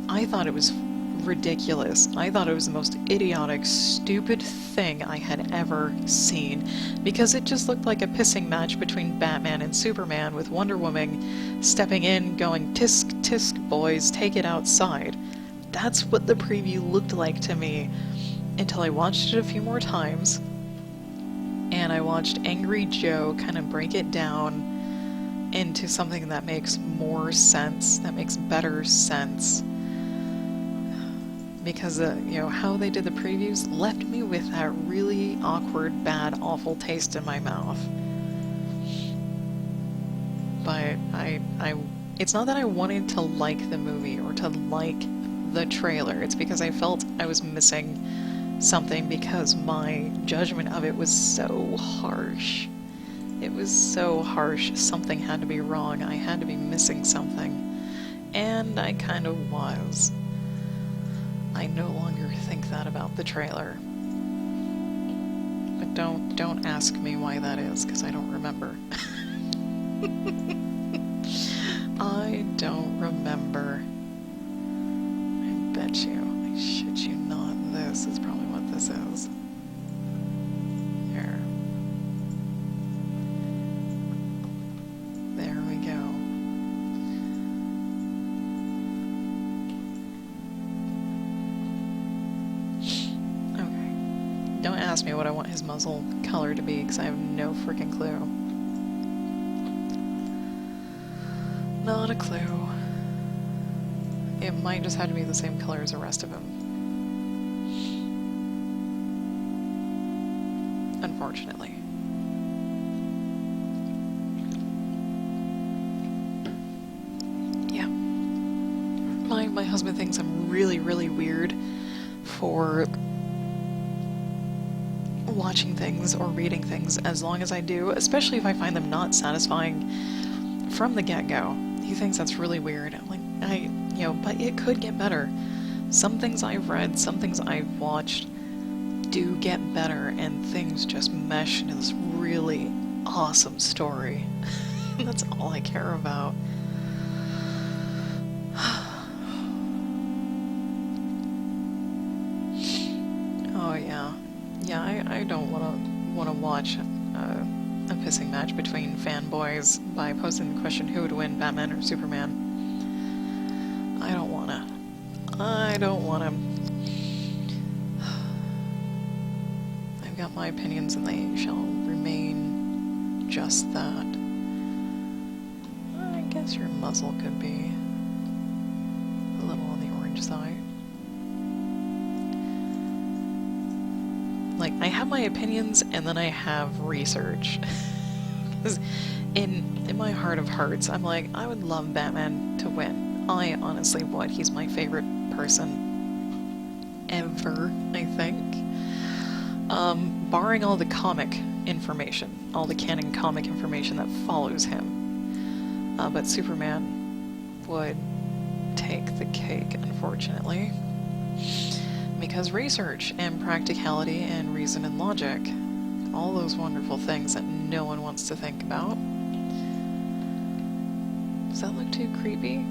I thought it was ridiculous. I thought it was the most idiotic, stupid thing I had ever seen, because it just looked like a pissing match between Batman and Superman, with Wonder Woman stepping in going, "Tisk, tisk, boys, take it outside." That's what the preview looked like to me, until I watched it a few more times, and I watched Angry Joe kind of break it down into something that makes more sense, that makes better sense. Because, how they did the previews left me with that really awkward, bad, awful taste in my mouth. But it's not that I wanted to like the movie or to like the trailer. It's because I felt I was missing something, because my judgment of it was so harsh. It was so harsh. Something had to be wrong. I had to be missing something. And I kind of was. I no longer think that about the trailer. But don't ask me why that is, because I don't remember. I don't remember. I bet you, I shit you not, this is probably what this is. Here. There we go. Don't ask me what I want his muzzle color to be, because I have no freaking clue. Not a clue. It might just have to be the same color as the rest of him. Unfortunately. husband thinks I'm really, really weird for watching things or reading things as long as I do, especially if I find them not satisfying from the get-go. He thinks that's really weird. I'm like, but it could get better. Some things I've read, some things I've watched do get better, and things just mesh into this really awesome story. That's all I care about. Oh yeah. Yeah, I don't want to watch a pissing match between fanboys by posing the question who would win, Batman or Superman. I don't wanna. I've got my opinions and they shall remain just that. I guess your muzzle could be a little on the orange side. Like, I have my opinions and then I have research. Because in my heart of hearts, I'm like, I would love Batman to win. I honestly would. He's my favorite person ever, I think. Barring all the comic information, all the canon comic information that follows him. But Superman would take the cake, unfortunately. Because research and practicality and reason and logic, all those wonderful things that no one wants to think about. Does that look too creepy?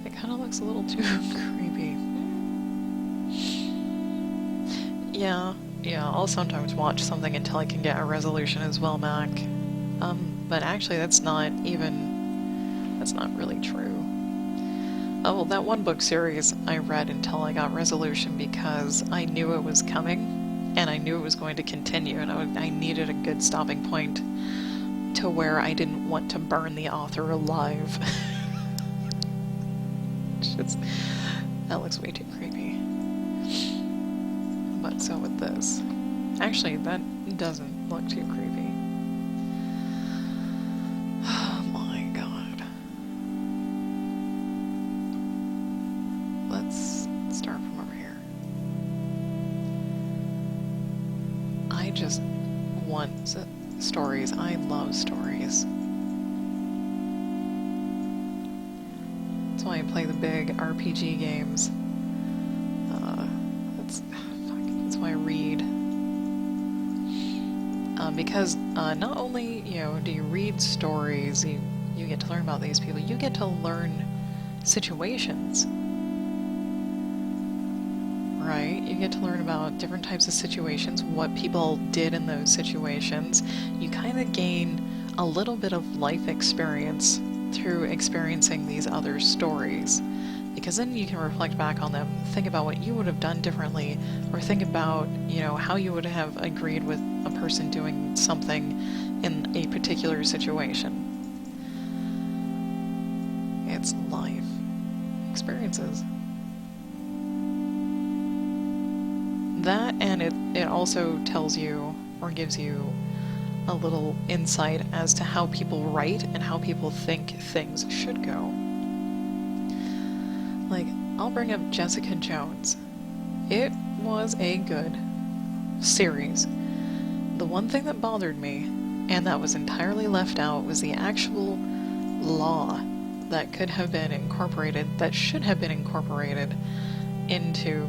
It kind of looks a little too creepy. Yeah, I'll sometimes watch something until I can get a resolution as well, Mac. But actually that's not really true. Oh, well, that one book series I read until I got resolution because I knew it was coming, and I knew it was going to continue, and I needed a good stopping point to where I didn't want to burn the author alive. That looks way too creepy. But so with this. Actually, that doesn't look too creepy. Oh my god. Let's start from over here. I just want stories. I love stories. That's why I play the big RPG games. That's why I read. Because not only, do you read stories, you get to learn about these people, you get to learn situations. Right? You get to learn about different types of situations, what people did in those situations. You kind of gain a little bit of life experience through experiencing these other stories. Because then you can reflect back on them, think about what you would have done differently, or think about, how you would have agreed with a person doing something in a particular situation. It's life experiences. That, and it also tells you, or gives you, a little insight as to how people write and how people think things should go. Like, I'll bring up Jessica Jones. It was a good series. The one thing that bothered me, and that was entirely left out, was the actual law that could have been incorporated, that should have been incorporated into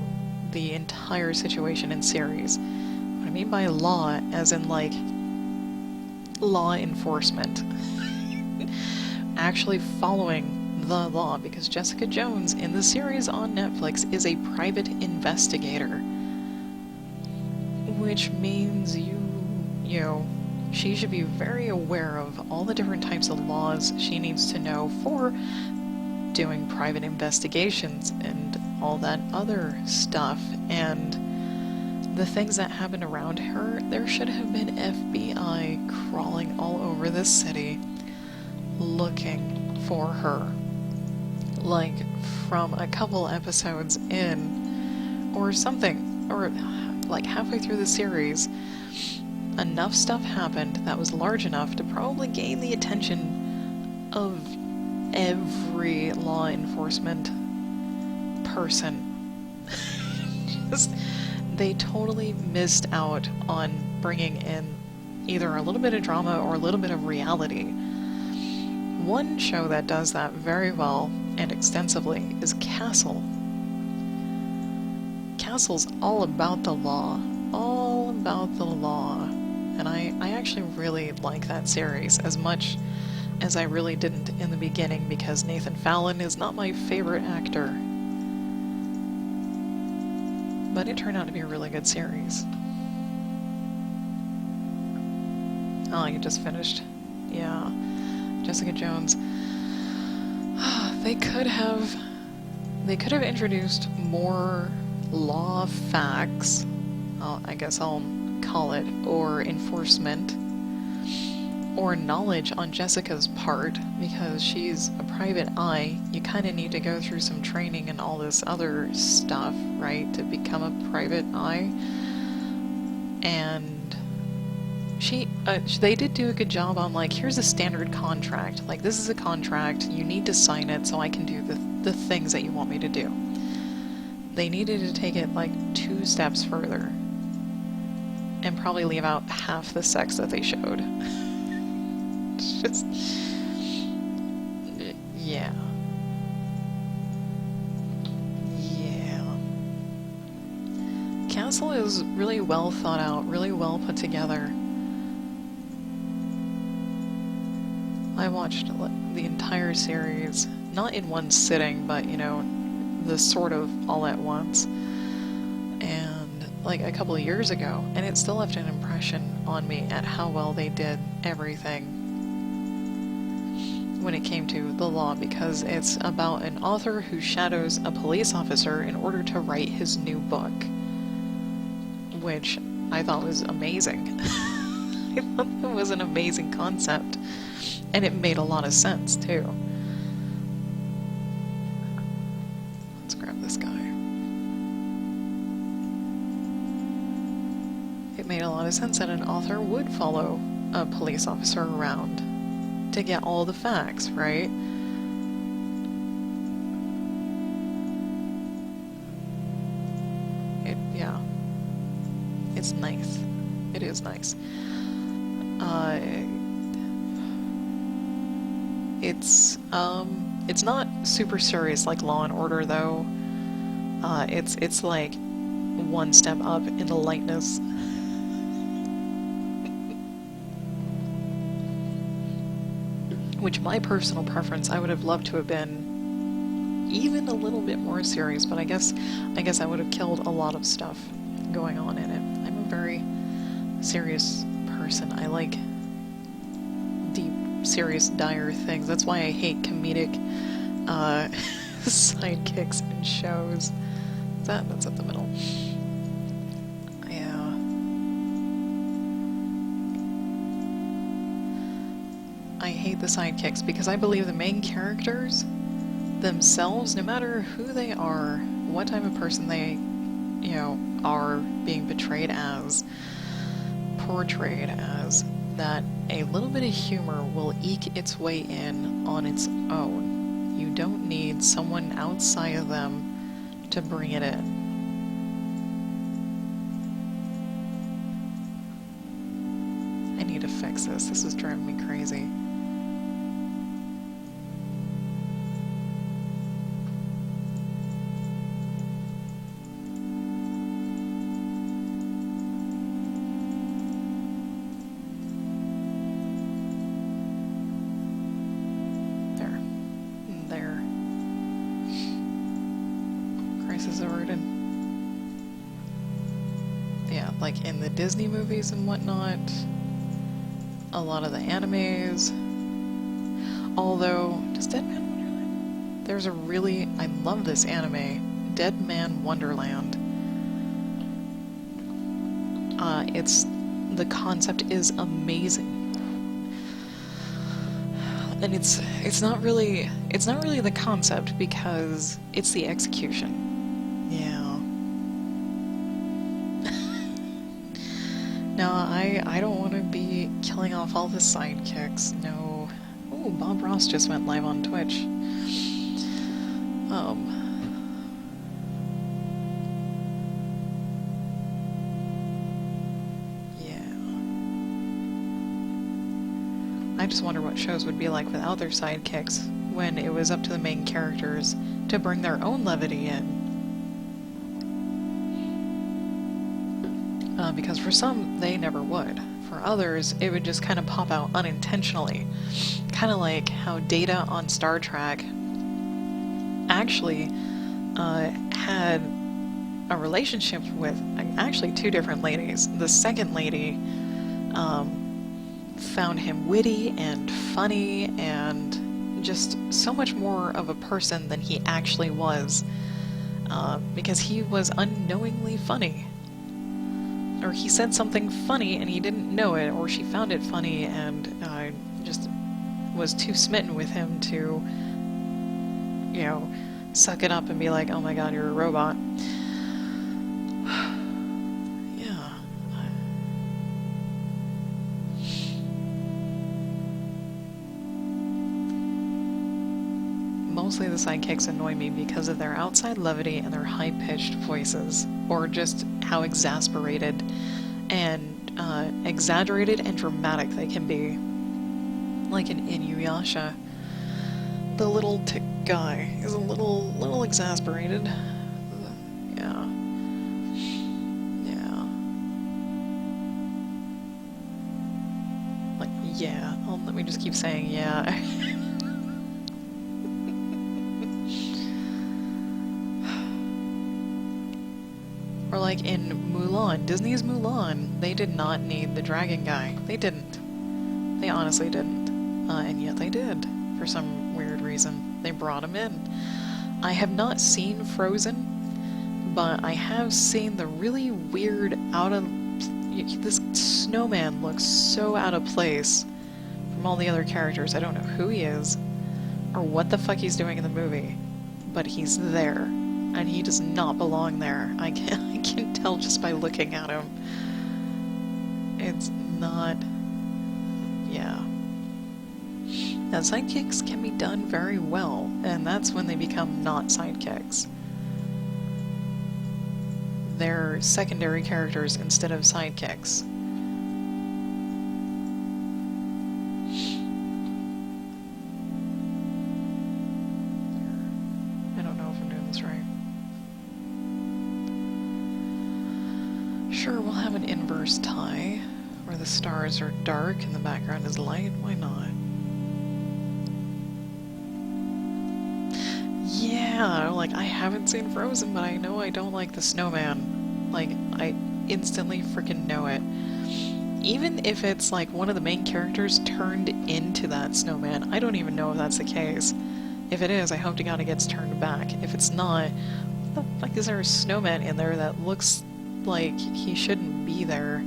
the entire situation and series. What I mean by law, as in, like, law enforcement. Actually following the law, because Jessica Jones in the series on Netflix is a private investigator, which means she should be very aware of all the different types of laws she needs to know for doing private investigations and all that other stuff. And the things that happened around her, there should have been FBI crawling all over this city looking for her. Like, from a couple episodes in, or something, or like halfway through the series, enough stuff happened that was large enough to probably gain the attention of every law enforcement person. Just, they totally missed out on bringing in either a little bit of drama or a little bit of reality. One show that does that very well and extensively is Castle. Castle's all about the law. All about the law. And I actually really like that series as much as I really didn't in the beginning because Nathan Fallon is not my favorite actor. But it turned out to be a really good series. Oh, you just finished? Yeah. Jessica Jones. They could have introduced more law facts, I guess I'll call it, or enforcement, or knowledge on Jessica's part, because she's a private eye. You kind of need to go through some training and all this other stuff, right, to become a private eye. And they did do a good job on, like, here's a standard contract. Like, this is a contract, you need to sign it so I can do the things that you want me to do. They needed to take it, like, 2 steps further. And probably leave out half the sex that they showed. It's just... yeah. Yeah. Castle is really well thought out, really well put together. I watched the entire series, not in one sitting, but, you know, the sort of all at once, and like a couple of years ago, and it still left an impression on me at how well they did everything when it came to the law, because it's about an author who shadows a police officer in order to write his new book, which I thought was amazing. I thought it was an amazing concept, and it made a lot of sense too. Let's grab this guy. It made a lot of sense that an author would follow a police officer around to get all the facts, right? Yeah. It's nice. It is nice. It's not super serious like Law and Order though. It's like one step up in the lightness. Which my personal preference, I would have loved to have been even a little bit more serious, but I guess I would have killed a lot of stuff going on in it. I'm a very serious person. I like deep, serious, dire things. That's why I hate comedic sidekicks in shows. That's up the middle. Yeah. I hate the sidekicks because I believe the main characters themselves, no matter who they are, what type of person they, you know, are being portrayed as, that a little bit of humor will eke its way in on its own. You don't need someone outside of them to bring it in. I need to fix this. This is driving me crazy. Yeah, like in the Disney movies and whatnot, a lot of the animes, although, does Dead Man Wonderland? There's a really, I love this anime, Dead Man Wonderland. The concept is amazing. And it's not really the concept because it's the execution. Yeah. No, I don't want to be killing off all the sidekicks. No. Ooh, Bob Ross just went live on Twitch. I just wonder what shows would be like without their sidekicks, when it was up to the main characters to bring their own levity in. Because for some, they never would. For others, it would just kind of pop out unintentionally. Kind of like how Data on Star Trek actually had a relationship with actually two different ladies. The second lady found him witty and funny and just so much more of a person than he actually was, because he was unknowingly funny. Or he said something funny and he didn't know it, or she found it funny and just was too smitten with him to, you know, suck it up and be like, oh my god, you're a robot. Yeah. Mostly the sidekicks annoy me because of their outside levity and their high-pitched voices, or just how exasperated and exaggerated and dramatic they can be. Like in Inuyasha, the little tick guy is a little exasperated. Yeah. Yeah. Like, yeah. Let me just keep saying yeah. Or like in Mulan, Disney's Mulan, they did not need the dragon guy. They didn't. They honestly didn't. And yet they did, for some weird reason. They brought him in. I have not seen Frozen, but I have seen the really weird this snowman looks so out of place from all the other characters. I don't know who he is, or what the fuck he's doing in the movie, but he's there. And he does not belong there. I can tell just by looking at him. It's not... yeah. Now, sidekicks can be done very well, and that's when they become not sidekicks. They're secondary characters instead of sidekicks. I don't know if I'm doing this right. Sure, we'll have an inverse tie, where the stars are dark and the background is light. Why not? Yeah, like, I haven't seen Frozen, but I know I don't like the snowman. Like, I instantly freaking know it. Even if it's, like, one of the main characters turned into that snowman, I don't even know if that's the case. If it is, I hope to God it gets turned back. If it's not, what the fuck is there a snowman in there that looks like he shouldn't be there?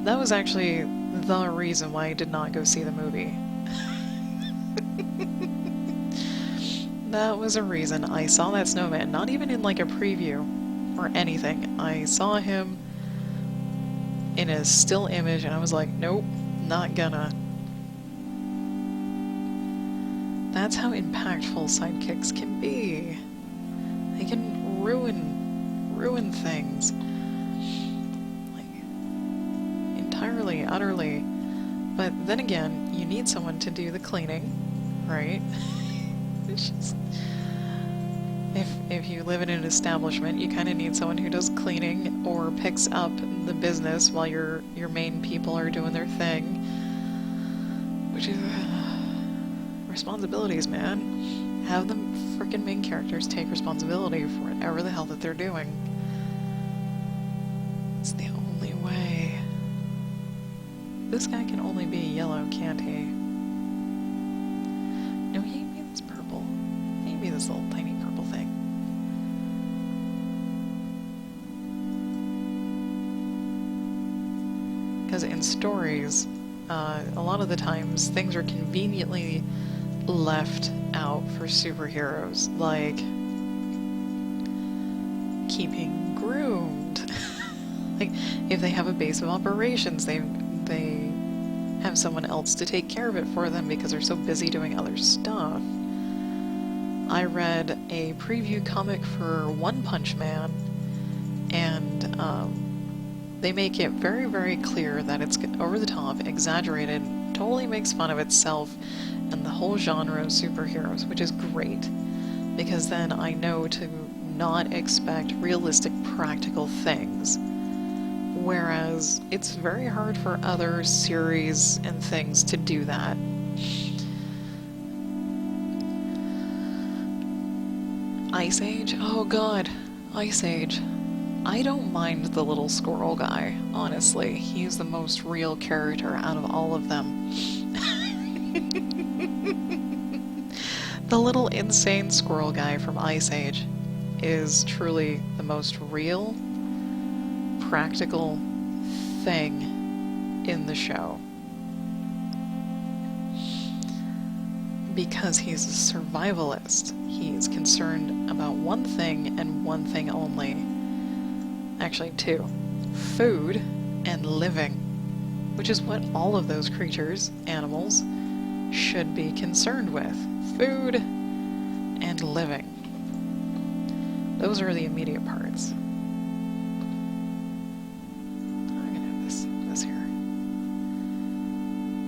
That was actually the reason why I did not go see the movie. That was a reason. I saw that snowman, not even in like a preview or anything. I saw him in a still image and I was like, nope, not gonna. That's how impactful sidekicks can be. They can ruin things. Like, entirely, utterly. But then again, you need someone to do the cleaning, right? Just, if you live in an establishment, you kind of need someone who does cleaning or picks up the business while your main people are doing their thing. Which is responsibilities, man. Have the frickin' main characters take responsibility for whatever the hell that they're doing. It's the only way. This guy can only be yellow, can't he? No, he means purple. Maybe this little tiny purple thing. Because in stories, a lot of the times things are conveniently left out for superheroes, like keeping groomed. Like, if they have a base of operations, they have someone else to take care of it for them because they're so busy doing other stuff. I read a preview comic for One Punch Man, and they make it very, very clear that it's over the top, exaggerated, totally makes fun of itself and the whole genre of superheroes, which is great, because then I know to not expect realistic, practical things. Whereas it's very hard for other series and things to do that. Ice Age? Oh god, Ice Age. I don't mind the little squirrel guy, honestly. He's the most real character out of all of them. The little insane squirrel guy from Ice Age is truly the most real, practical thing in the show. Because he's a survivalist. He's concerned about one thing and one thing only. Actually, two. Food and living. Which is what all of those creatures, animals, should be concerned with. Food and living. Those are the immediate parts. I'm gonna have this here.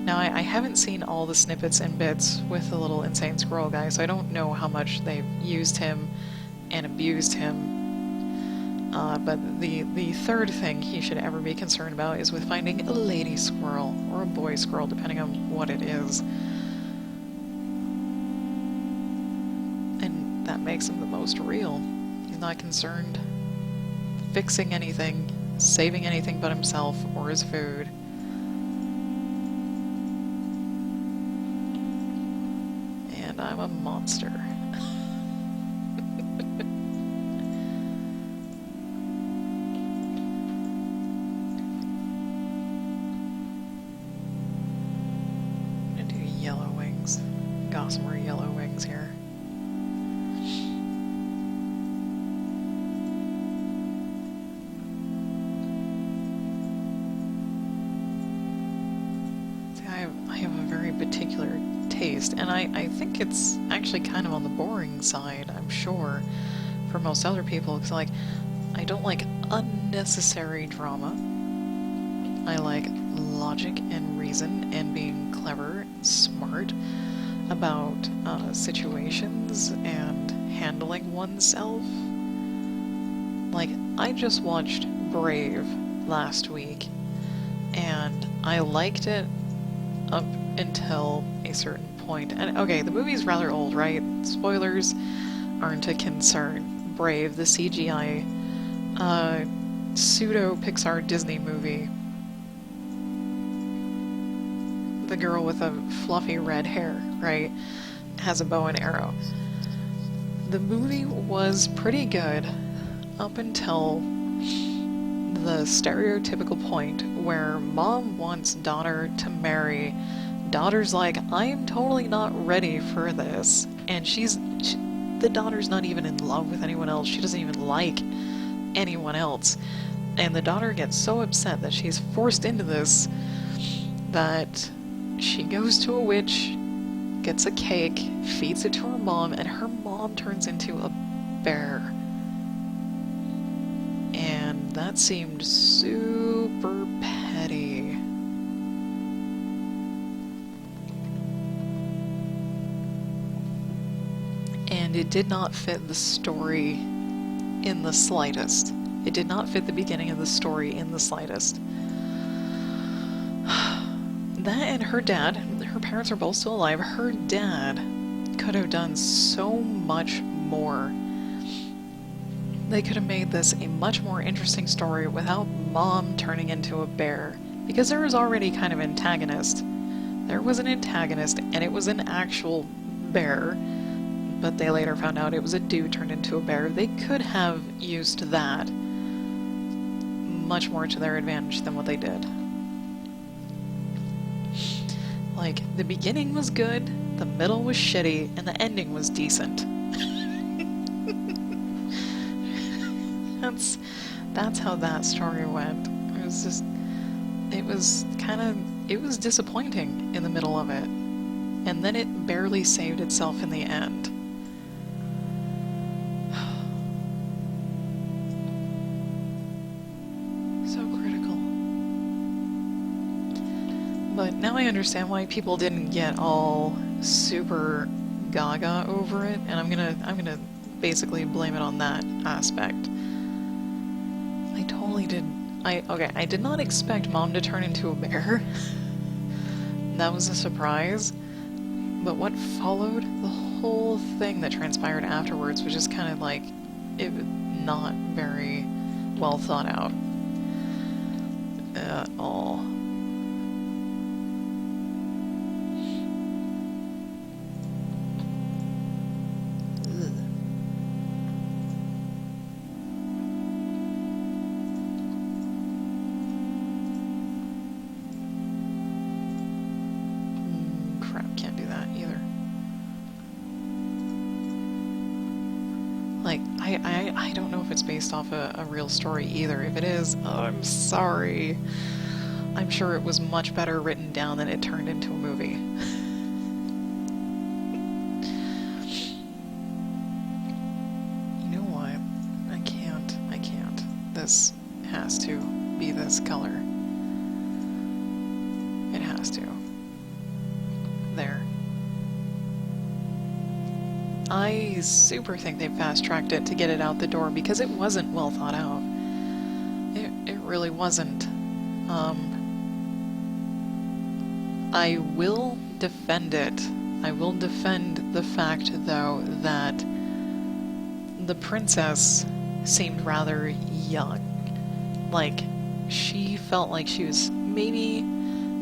Now, I haven't seen all the snippets and bits with the little insane squirrel guy, so I don't know how much they've used him and abused him. But the third thing he should ever be concerned about is with finding a lady squirrel, or a boy squirrel, depending on what it is. And that makes him the most real. He's not concerned fixing anything, saving anything but himself or his food. And I'm a monster. Gossamer yellow wings here. See, I have a very particular taste, and I think it's actually kind of on the boring side, I'm sure, for most other people, because like, I don't like unnecessary drama. I like logic and reason and being clever and smart about situations and handling oneself. Like, I just watched Brave last week, and I liked it up until a certain point. And okay, the movie's rather old, right? Spoilers aren't a concern. Brave, the CGI pseudo-Pixar Disney movie. The girl with a fluffy red hair, right, has a bow and arrow. The movie was pretty good up until the stereotypical point where mom wants daughter to marry. Daughter's like, I'm totally not ready for this. And the daughter's not even in love with anyone else. She doesn't even like anyone else. And the daughter gets so upset that she's forced into this that she goes to a witch, gets a cake, feeds it to her mom, and her mom turns into a bear. And that seemed super petty. And it did not fit the story in the slightest. It did not fit the beginning of the story in the slightest. That and her dad, her parents are both still alive, her dad could have done so much more. They could have made this a much more interesting story without mom turning into a bear. Because there was already kind of antagonist. There was an antagonist, and it was an actual bear, but they later found out it was a dude turned into a bear. They could have used that much more to their advantage than what they did. Like, the beginning was good, the middle was shitty, and the ending was decent. That's how that story went. It was disappointing in the middle of it. And then it barely saved itself in the end. So critical. But now I understand why people didn't get all super gaga over it, and I'm gonna basically blame it on that aspect. I totally did. I did not expect Mom to turn into a bear. That was a surprise. But what followed, the whole thing that transpired afterwards was just kind of like, it was not very well thought out at all. Crap, can't do that either. Like, I don't know if it's based off a real story either. If it is, oh, I'm sorry. I'm sure it was much better written down than it turned into a movie. You know what? I can't. This has to be this color. It has to. There. I super think they fast-tracked it to get it out the door because it wasn't well thought out. It really wasn't. I will defend it. I will defend the fact, though, that the princess seemed rather young. Like, she felt like she was maybe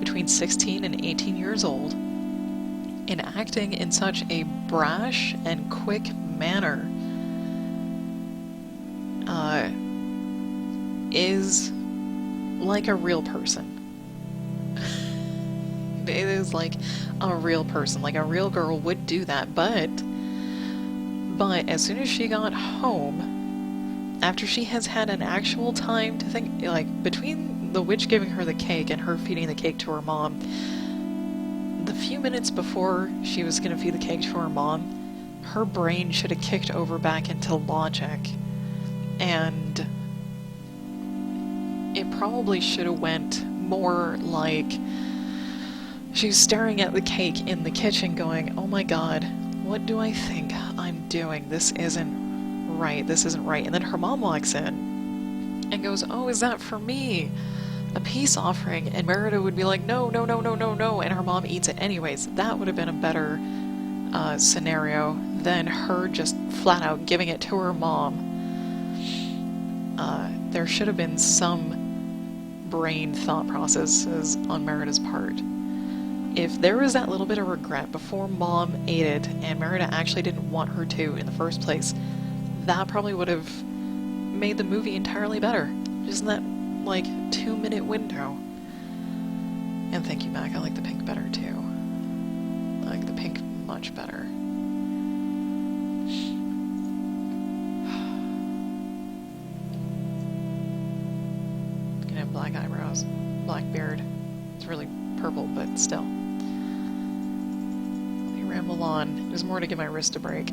between 16 and 18 years old, and acting in such a brash and quick manner is like a real person. It is like a real person, like a real girl would do that, but as soon as she got home, after she has had an actual time to think, like, between the witch giving her the cake and her feeding the cake to her mom, the few minutes before she was going to feed the cake to her mom, her brain should have kicked over back into logic, and it probably should have went more like she's staring at the cake in the kitchen going, oh my god, what do I think I'm doing? This isn't right. And then her mom walks in and goes, oh, is that for me? A peace offering. And Merida would be like, no, and her mom eats it anyways. That would have been a better scenario than her just flat out giving it to her mom. There should have been some brain thought processes on Merida's part. If there was that little bit of regret before Mom ate it and Merida actually didn't want her to in the first place, that probably would have made the movie entirely better. Just in that, like, 2-minute window. And thank you, Mac. I like the pink better, too. I like the pink much better. Gonna have black eyebrows, black beard. It's really purple, but still. Let me ramble on. There's more to give my wrist a break.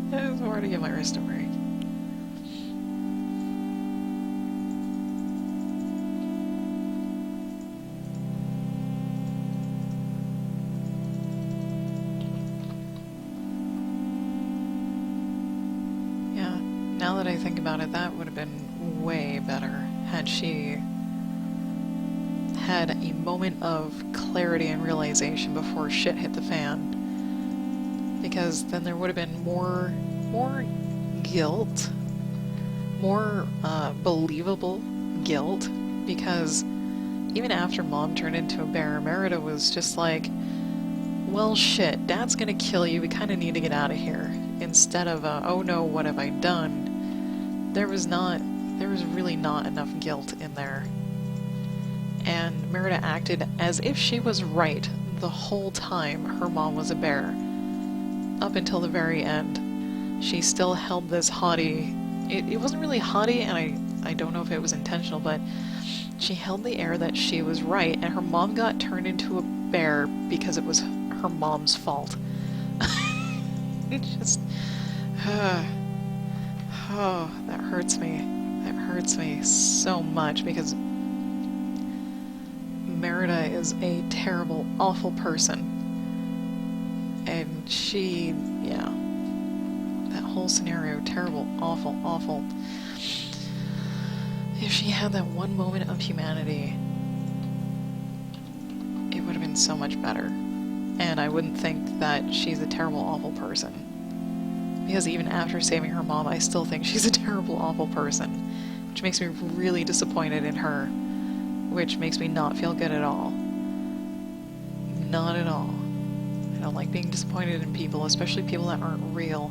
There's more to give my wrist a break. Yeah, now that I think about it, that would have been way better had she had a moment of clarity and realization before shit hit the fan. Because then there would have been more guilt, more believable guilt, because even after Mom turned into a bear, Merida was just like, well shit, Dad's gonna kill you, we kinda need to get out of here. Instead of, oh no, what have I done? There was really not enough guilt in there. And Merida acted as if she was right the whole time her mom was a bear. Up until the very end, she still held this haughty... It wasn't really haughty, and I don't know if it was intentional, but she held the air that she was right, and her mom got turned into a bear because it was her mom's fault. It just... oh, that hurts me. That hurts me so much, because Merida is a terrible, awful person. And she, yeah, that whole scenario, terrible, awful, awful. If she had that one moment of humanity, it would have been so much better. And I wouldn't think that she's a terrible, awful person. Because even after saving her mom, I still think she's a terrible, awful person. Which makes me really disappointed in her. Which makes me not feel good at all. Not at all. I don't like being disappointed in people, especially people that aren't real.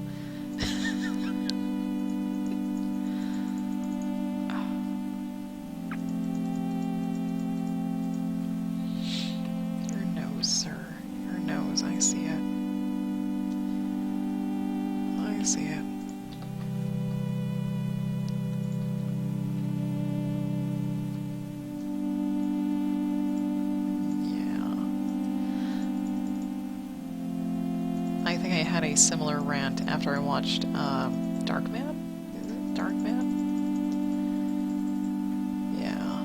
Your nose, sir. Your nose. I see it. I see it. I think I had a similar rant after I watched Darkman? Is it Darkman? Yeah.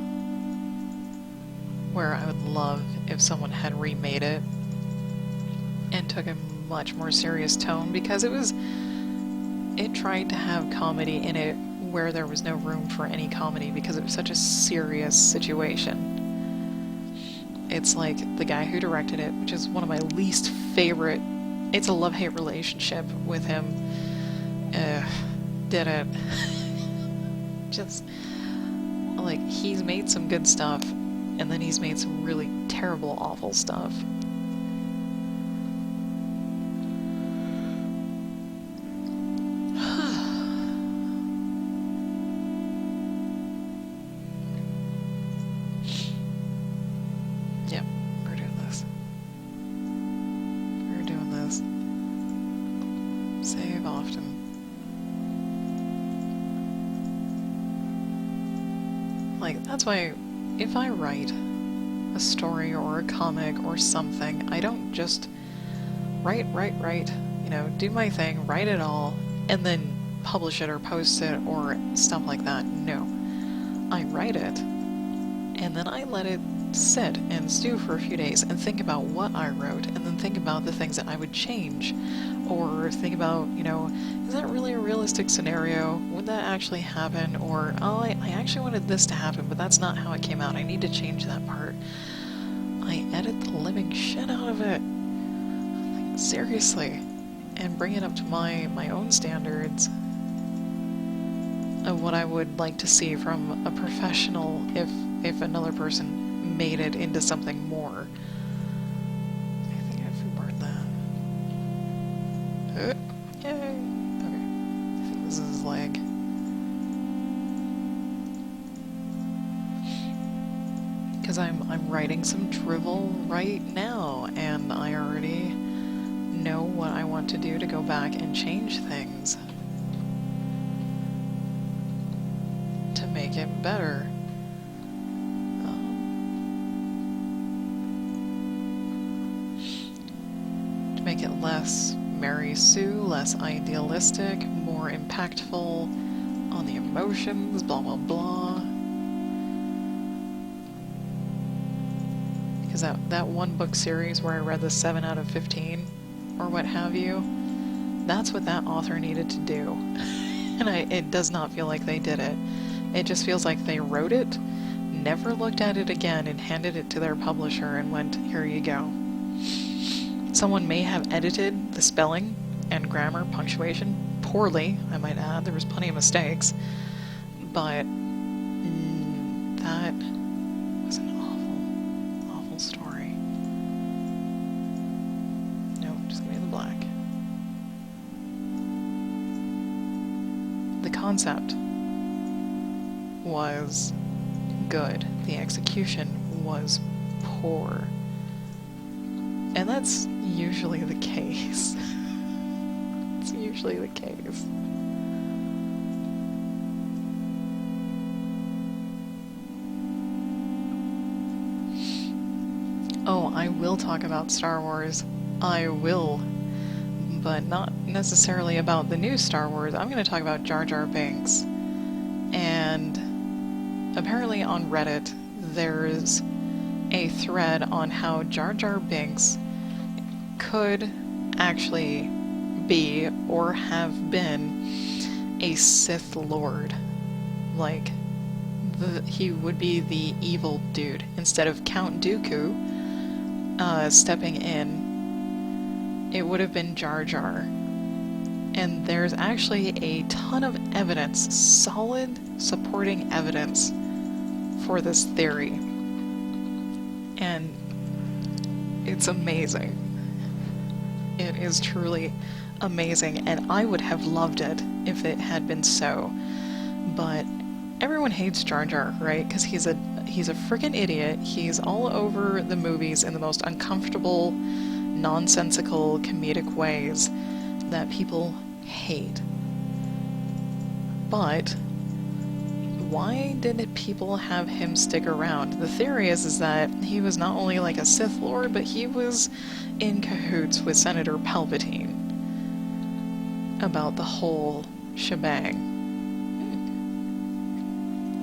Where I would love if someone had remade it and took a much more serious tone, because it tried to have comedy in it where there was no room for any comedy because it was such a serious situation. It's like the guy who directed it, which is one of my least favorite. It's a love-hate relationship with him. Did it. Just, like, he's made some good stuff, and then he's made some really terrible, awful stuff. Yep, we're doing this. Save often. Like, that's why if I write a story or a comic or something, I don't just write, you know, do my thing, write it all, and then publish it or post it or stuff like that. No. I write it, and then I let it sit and stew for a few days and think about what I wrote, and then think about the things that I would change, or think about, you know, is that really a realistic scenario? Would that actually happen? Or, oh, I actually wanted this to happen, but that's not how it came out. I need to change that part. I edit the living shit out of it. Like, seriously. And bring it up to my own standards of what I would like to see from a professional if another person made it into something more. I think I've burned that. Yay! Okay. I think this is his leg. Because I'm writing some drivel right now, and I already know what I want to do to go back and change things to make it better. To make it less Mary Sue, less idealistic, more impactful on the emotions, blah blah blah. Because that one book series where I read the 7 out of 15 or what have you, that's what that author needed to do. And it does not feel like they did it. It just feels like they wrote it, never looked at it again, and handed it to their publisher and went, here you go. Someone may have edited the spelling and grammar, punctuation poorly, I might add. There was plenty of mistakes. But that was an awful, awful story. No, just give me the black. The concept was good. The execution was poor. And that's usually the case. It's usually the case. Oh, I will talk about Star Wars. I will. But not necessarily about the new Star Wars. I'm going to talk about Jar Jar Binks. And apparently on Reddit, there's a thread on how Jar Jar Binks could actually be or have been a Sith Lord. Like, he would be the evil dude. Instead of Count Dooku stepping in, it would have been Jar Jar. And there's actually a ton of evidence, solid supporting evidence for this theory. And it's amazing. It is truly amazing, and I would have loved it if it had been so. But everyone hates Jar Jar, right? Because he's a freaking idiot. He's all over the movies in the most uncomfortable, nonsensical, comedic ways that people hate. But why didn't people have him stick around? The theory is that he was not only like a Sith Lord, but he was in cahoots with Senator Palpatine about the whole shebang.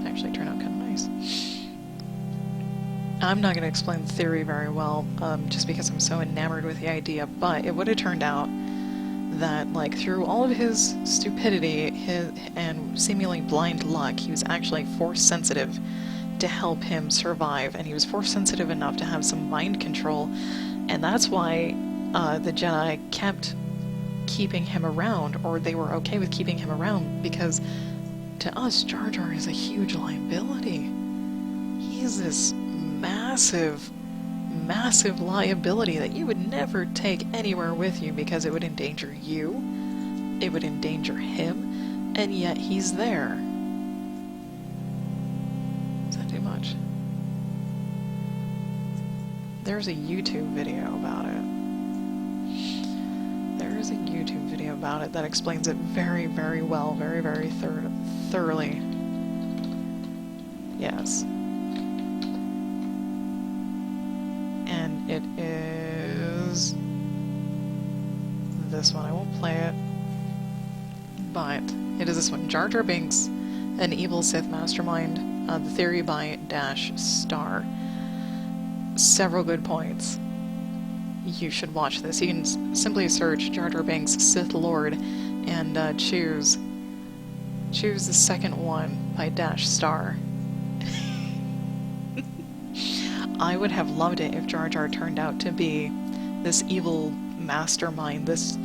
It actually turned out kind of nice. I'm not going to explain the theory very well, just because I'm so enamored with the idea, but it would have turned out that, like, through all of his stupidity and seemingly blind luck, he was actually Force-sensitive to help him survive, and he was Force-sensitive enough to have some mind control, and that's why the Jedi kept keeping him around, or they were okay with keeping him around, because to us, Jar Jar is a huge liability. He's this massive liability that you would never take anywhere with you because it would endanger you, it would endanger him, and yet he's there. Is that too much? There's a YouTube video about it. There is a YouTube video about it that explains it very, very well, very, very thoroughly. Yes. And it is this one. I won't play it, but it is this one. Jar Jar Binks, an evil Sith mastermind. The theory by Dash Star. Several good points. You should watch this. You can simply search Jar Jar Binks Sith Lord and choose the second one by Dash Star. I would have loved it if Jar Jar turned out to be this evil mastermind, this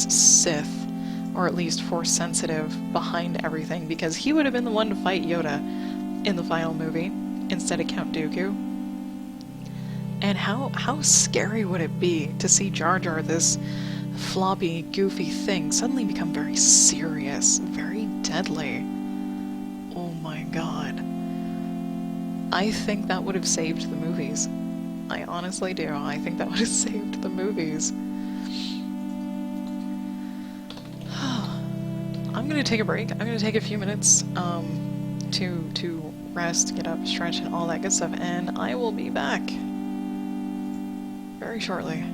Sith, or at least Force-sensitive behind everything, because he would have been the one to fight Yoda in the final movie instead of Count Dooku. And how scary would it be to see Jar Jar, this floppy, goofy thing, suddenly become very serious, very deadly? Oh my god. I think that would have saved the movies. I honestly do. I think that would have saved the movies. I'm gonna take a break. I'm gonna take a few minutes to rest, get up, stretch, and all that good stuff, and I will be back very shortly.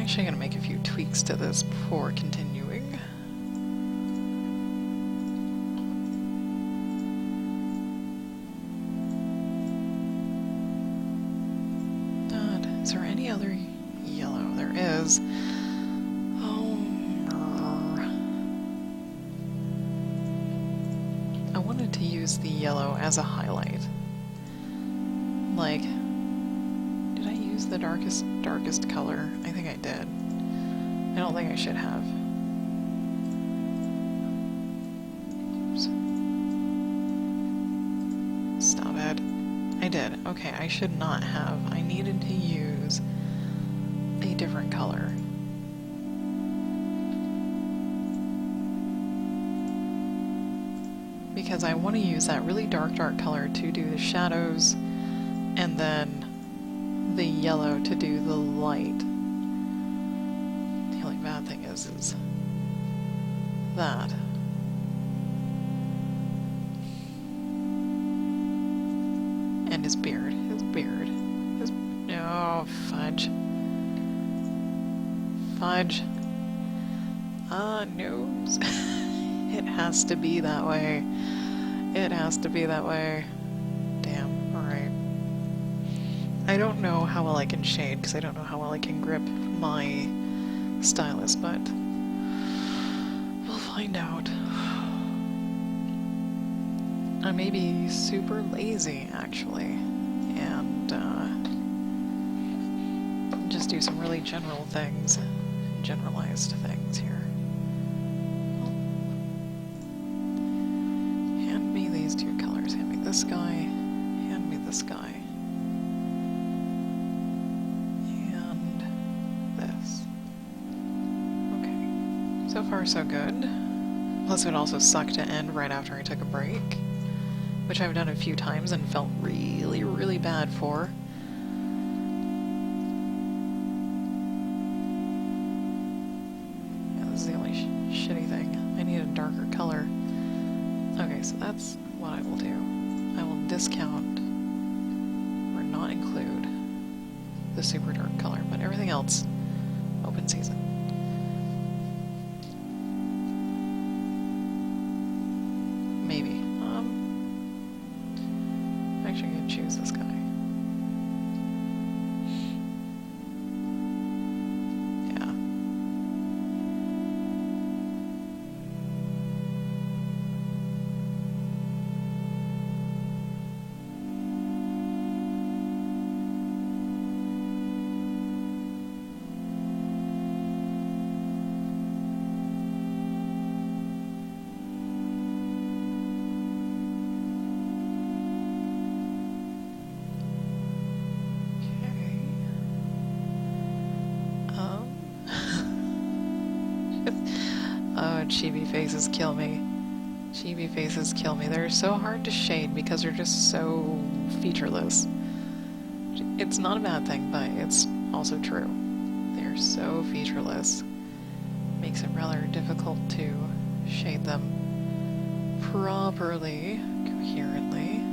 actually going to make a few tweaks to this before continuing. Is there any other yellow? There is. Oh, I wanted to use the yellow as a highlight. Like, did I use the darkest color? I think I did. I don't think I should have. Oops. Stop it. I did. Okay, I should not have. I needed to use a different color. Because I want to use that really dark color to do the shadows, and then the yellow to do the light. The only bad thing is that. And his beard. No, fudge. Fudge. Nose. It has to be that way. It has to be that way. Damn, alright. I don't know how well I can shade, because I don't know how well I can grip my stylus, but we'll find out. I may be super lazy, actually, and just do some really general things, generalized things here. Hand me these two colors. Hand me this guy. Hand me this guy. And this. Okay. So far, so good. Plus, it would also suck to end right after I took a break, which I've done a few times and felt really, really bad for. Yeah, this is the only shitty thing. I need a darker color. Okay, so that's what I will do. I will discount or not include the super dark color, but everything else, open season. Maybe. I'm actually going to choose this guy. Yeah. Oh, chibi faces kill me. Chibi faces kill me. They're so hard to shade because they're just so featureless. It's not a bad thing, but it's also true. They're so featureless. Makes it rather difficult to shade them properly, coherently.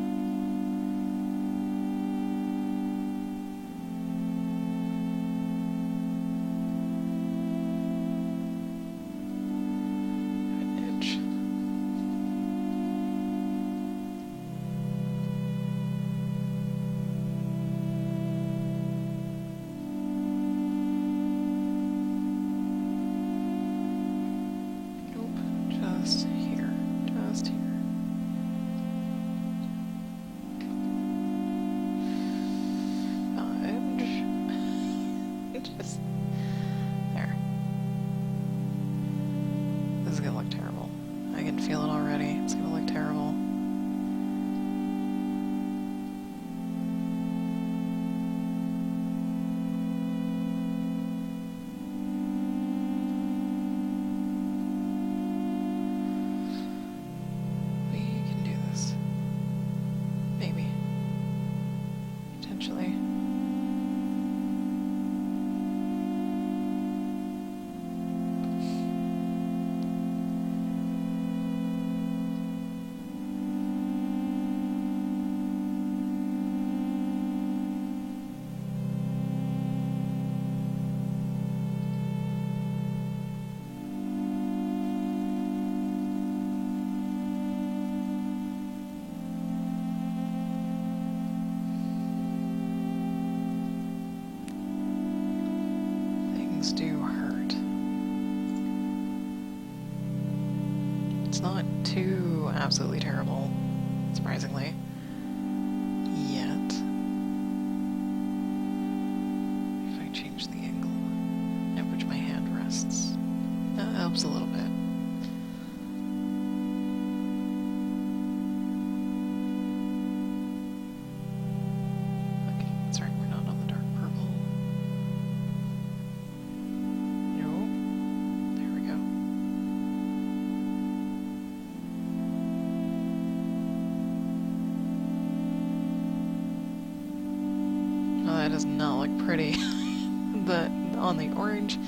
absolutely terrible, surprisingly. Yet. If I change the angle at which my hand rests, that helps a little bit. Okay, that's right, we're not on the dark purple. No. There we go. Oh, that does not look pretty. On the orange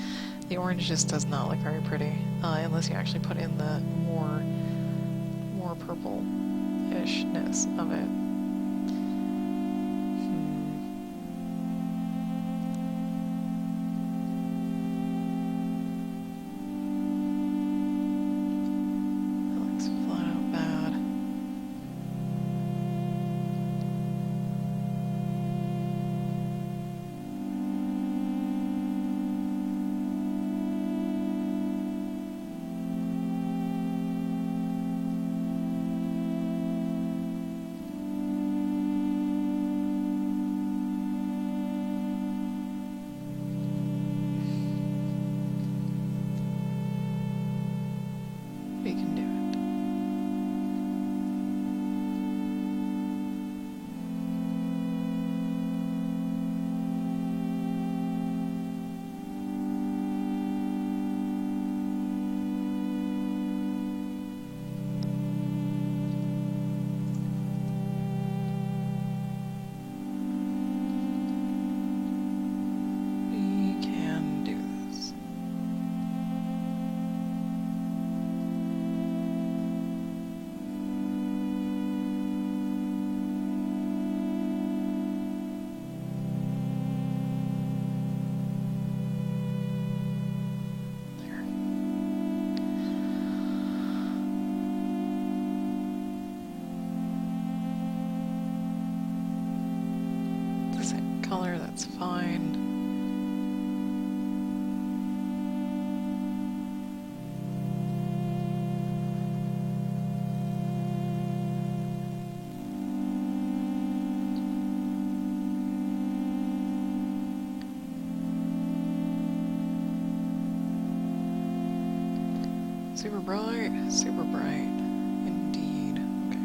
just does not look very pretty, unless you actually put in the more purple-ishness of it. That looks flat out bad. We can do it. We can do this. There. The same color, that's fine. Super bright, super bright. Indeed. Okay.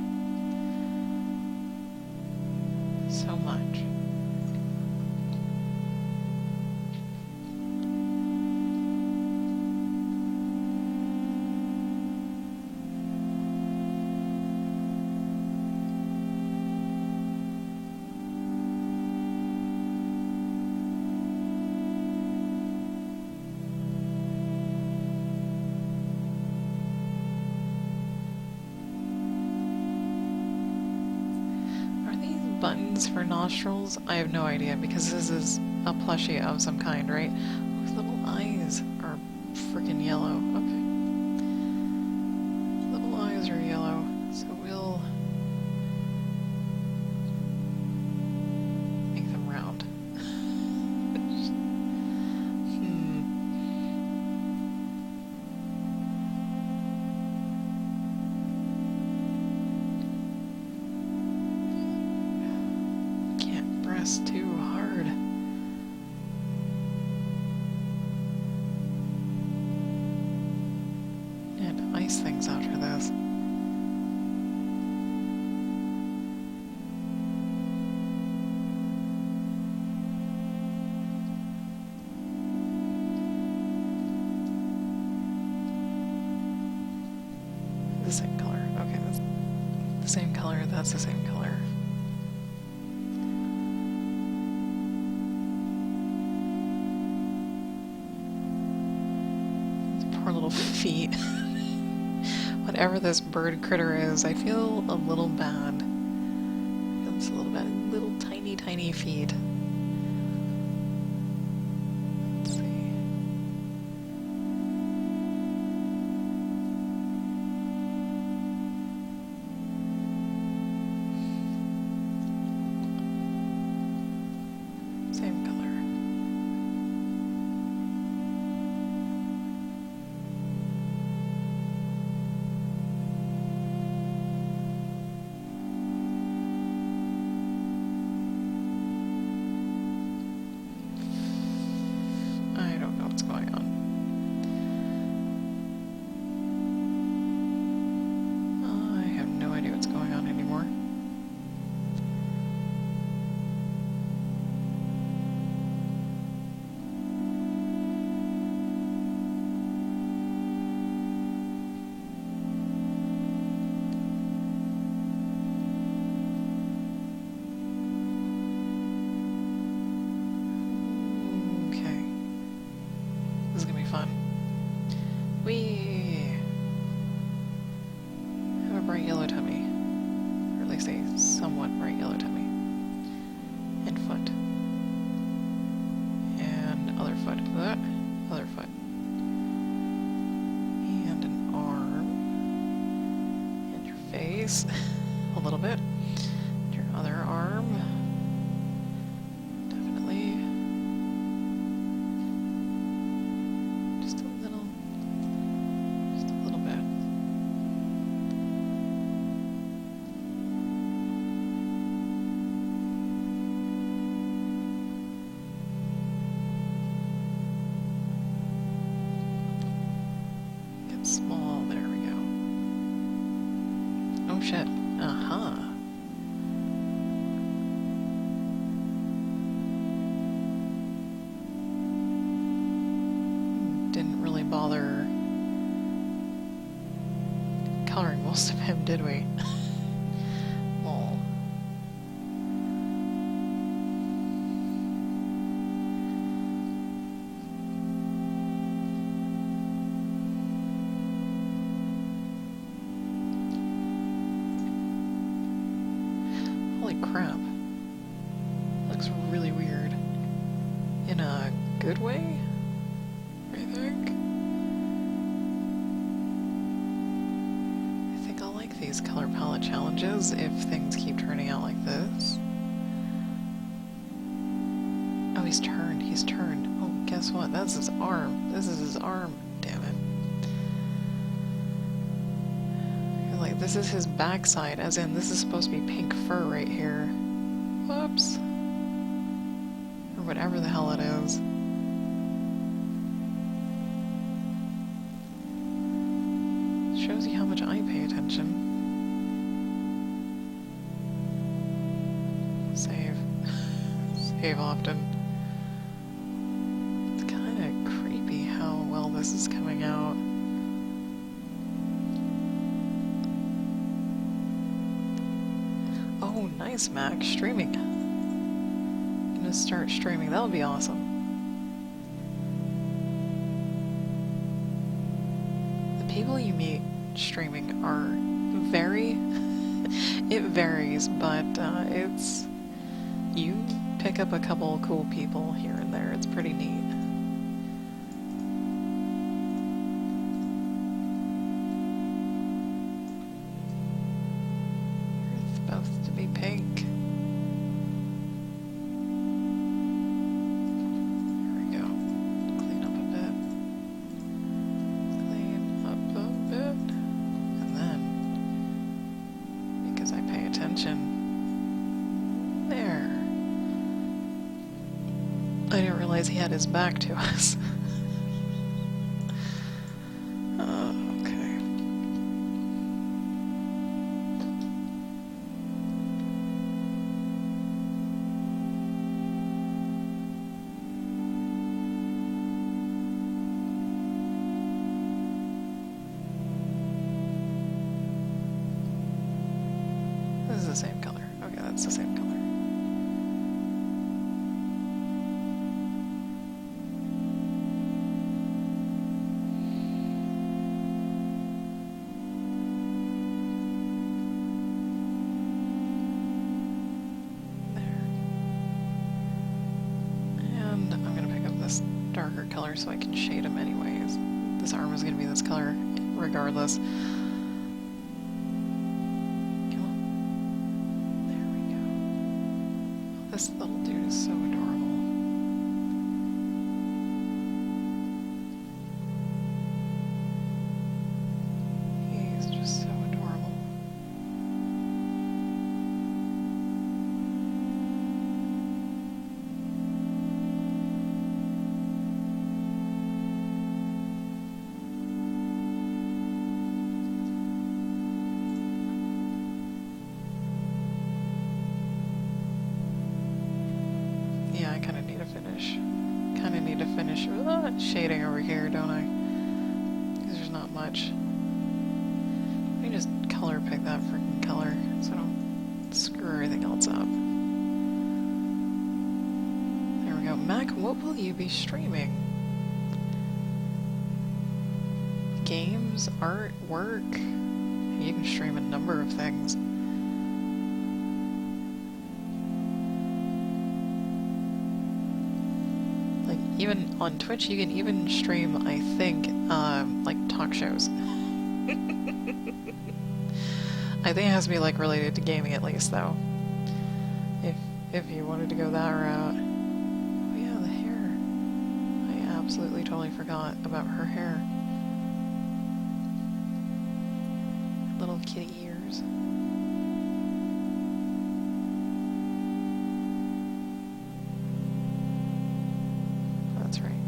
So much. Buttons for nostrils? I have no idea, because this is a plushie of some kind, right? Those little eyes are freaking yellow. Okay. Little eyes are yellow, so we'll make them round. Too hard. And ice things after this. The same color. Okay, that's the same color, that's the same color. Poor little feet. Whatever this bird critter is, I feel a little bad. It's a little bad. Little tiny, tiny feet. Let's see. Same color. face a little bit. Your other arm. Definitely. Just a little bit. Get small, there we go. Oh shit. Uh-huh. Didn't really bother coloring most of him, did we? Lol. Holy crap. Looks really weird. In a good way, I think. I think I'll like these color palette challenges if things keep turning out like this. Oh, he's turned. Oh, guess what? That's his arm. This is his arm. Damn it. Like, this is his backside, as in this is supposed to be pink fur right here. Whoops. Or whatever the hell it is. Shows you how much I pay attention. Save. Save often. It's kind of creepy how well this is coming out. Oh, nice, Mac. Streaming. I'm gonna start streaming. That would be awesome. The people you meet streaming are very... it varies, but it's... you pick up a couple cool people here and there. It's pretty neat. It's supposed to be pink. Here we go. Clean up a bit. Clean up a bit. And then, because I pay attention, there. I didn't realize he had his back to us. Okay. This is the same color. Okay, that's the same color. Darker color so I can shade him anyways. This arm is going to be this color regardless. Come on. There we go. This little dude is so adorable. He's just so adorable. Yeah, I kind of need to finish. Shading over here, don't I? Because there's not much. Let me just color pick that freaking color so I don't screw everything else up. There we go. Mac, what will you be streaming? Games, art, work? You can stream a number of things. Even on Twitch, you can even stream, I think, like talk shows. I think it has to be like related to gaming at least, though. If you wanted to go that route. Oh yeah, the hair. I absolutely totally forgot about her hair. Little kitty ears. That's right.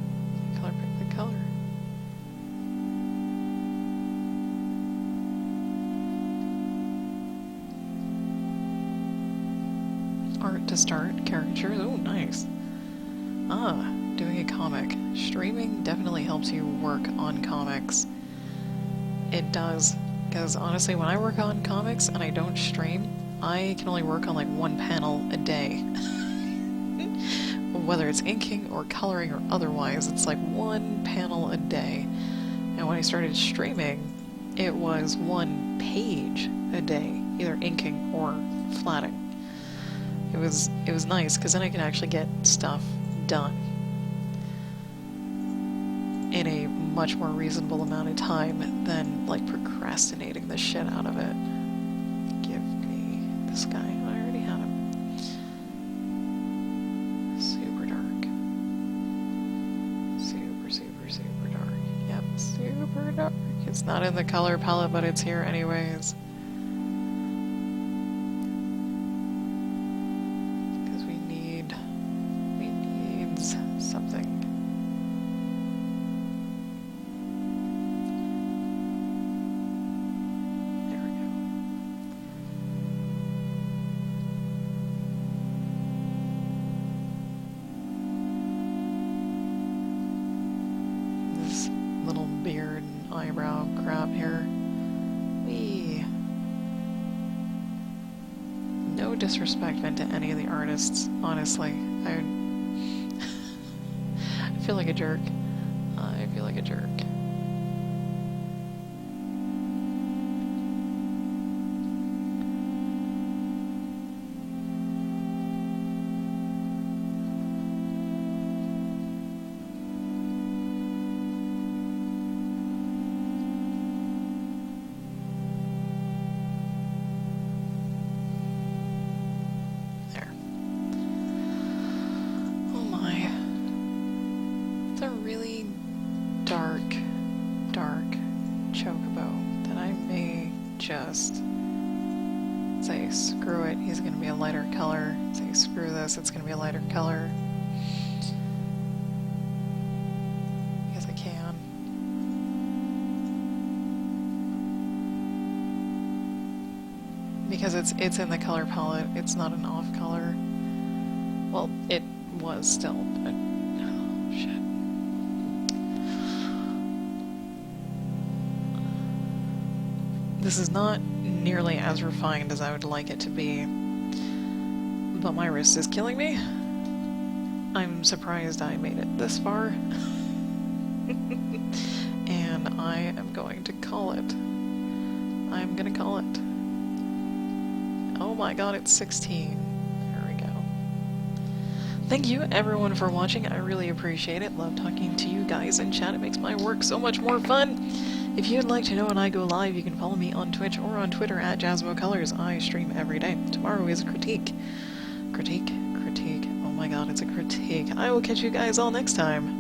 Color pick the color. Art to start, caricatures, oh nice. Ah, doing a comic. Streaming definitely helps you work on comics. It does, because honestly when I work on comics and I don't stream, I can only work on like one panel a day. Whether it's inking or coloring or otherwise, it's like one panel a day. And when I started streaming, it was one page a day, either inking or flatting. It was nice because then I can actually get stuff done in a much more reasonable amount of time than like procrastinating the shit out of it. Give me this guy. I already had him. Super dark. Super dark. Yep, super dark. It's not in the color palette, but it's here anyways. Little beard and eyebrow crap here. No disrespect meant to any of the artists, honestly. I feel like a jerk. I feel like a jerk. Dark chocobo that I may just say screw it, he's gonna be a lighter color. Say screw this, it's gonna be a lighter color. Because I can. Because it's in the color palette, it's not an off color. Well, it was still, but oh shit. This is not nearly as refined as I would like it to be, but my wrist is killing me. I'm surprised I made it this far. And I am going to call it. I'm gonna call it. Oh my god, it's 16. There we go. Thank you everyone for watching. I really appreciate it. Love talking to you guys in chat. It makes my work so much more fun. If you'd like to know when I go live, you can follow me on Twitch or on Twitter at JasmoColors. I stream every day. Tomorrow is a critique. Critique. Oh my god, it's a critique. I will catch you guys all next time.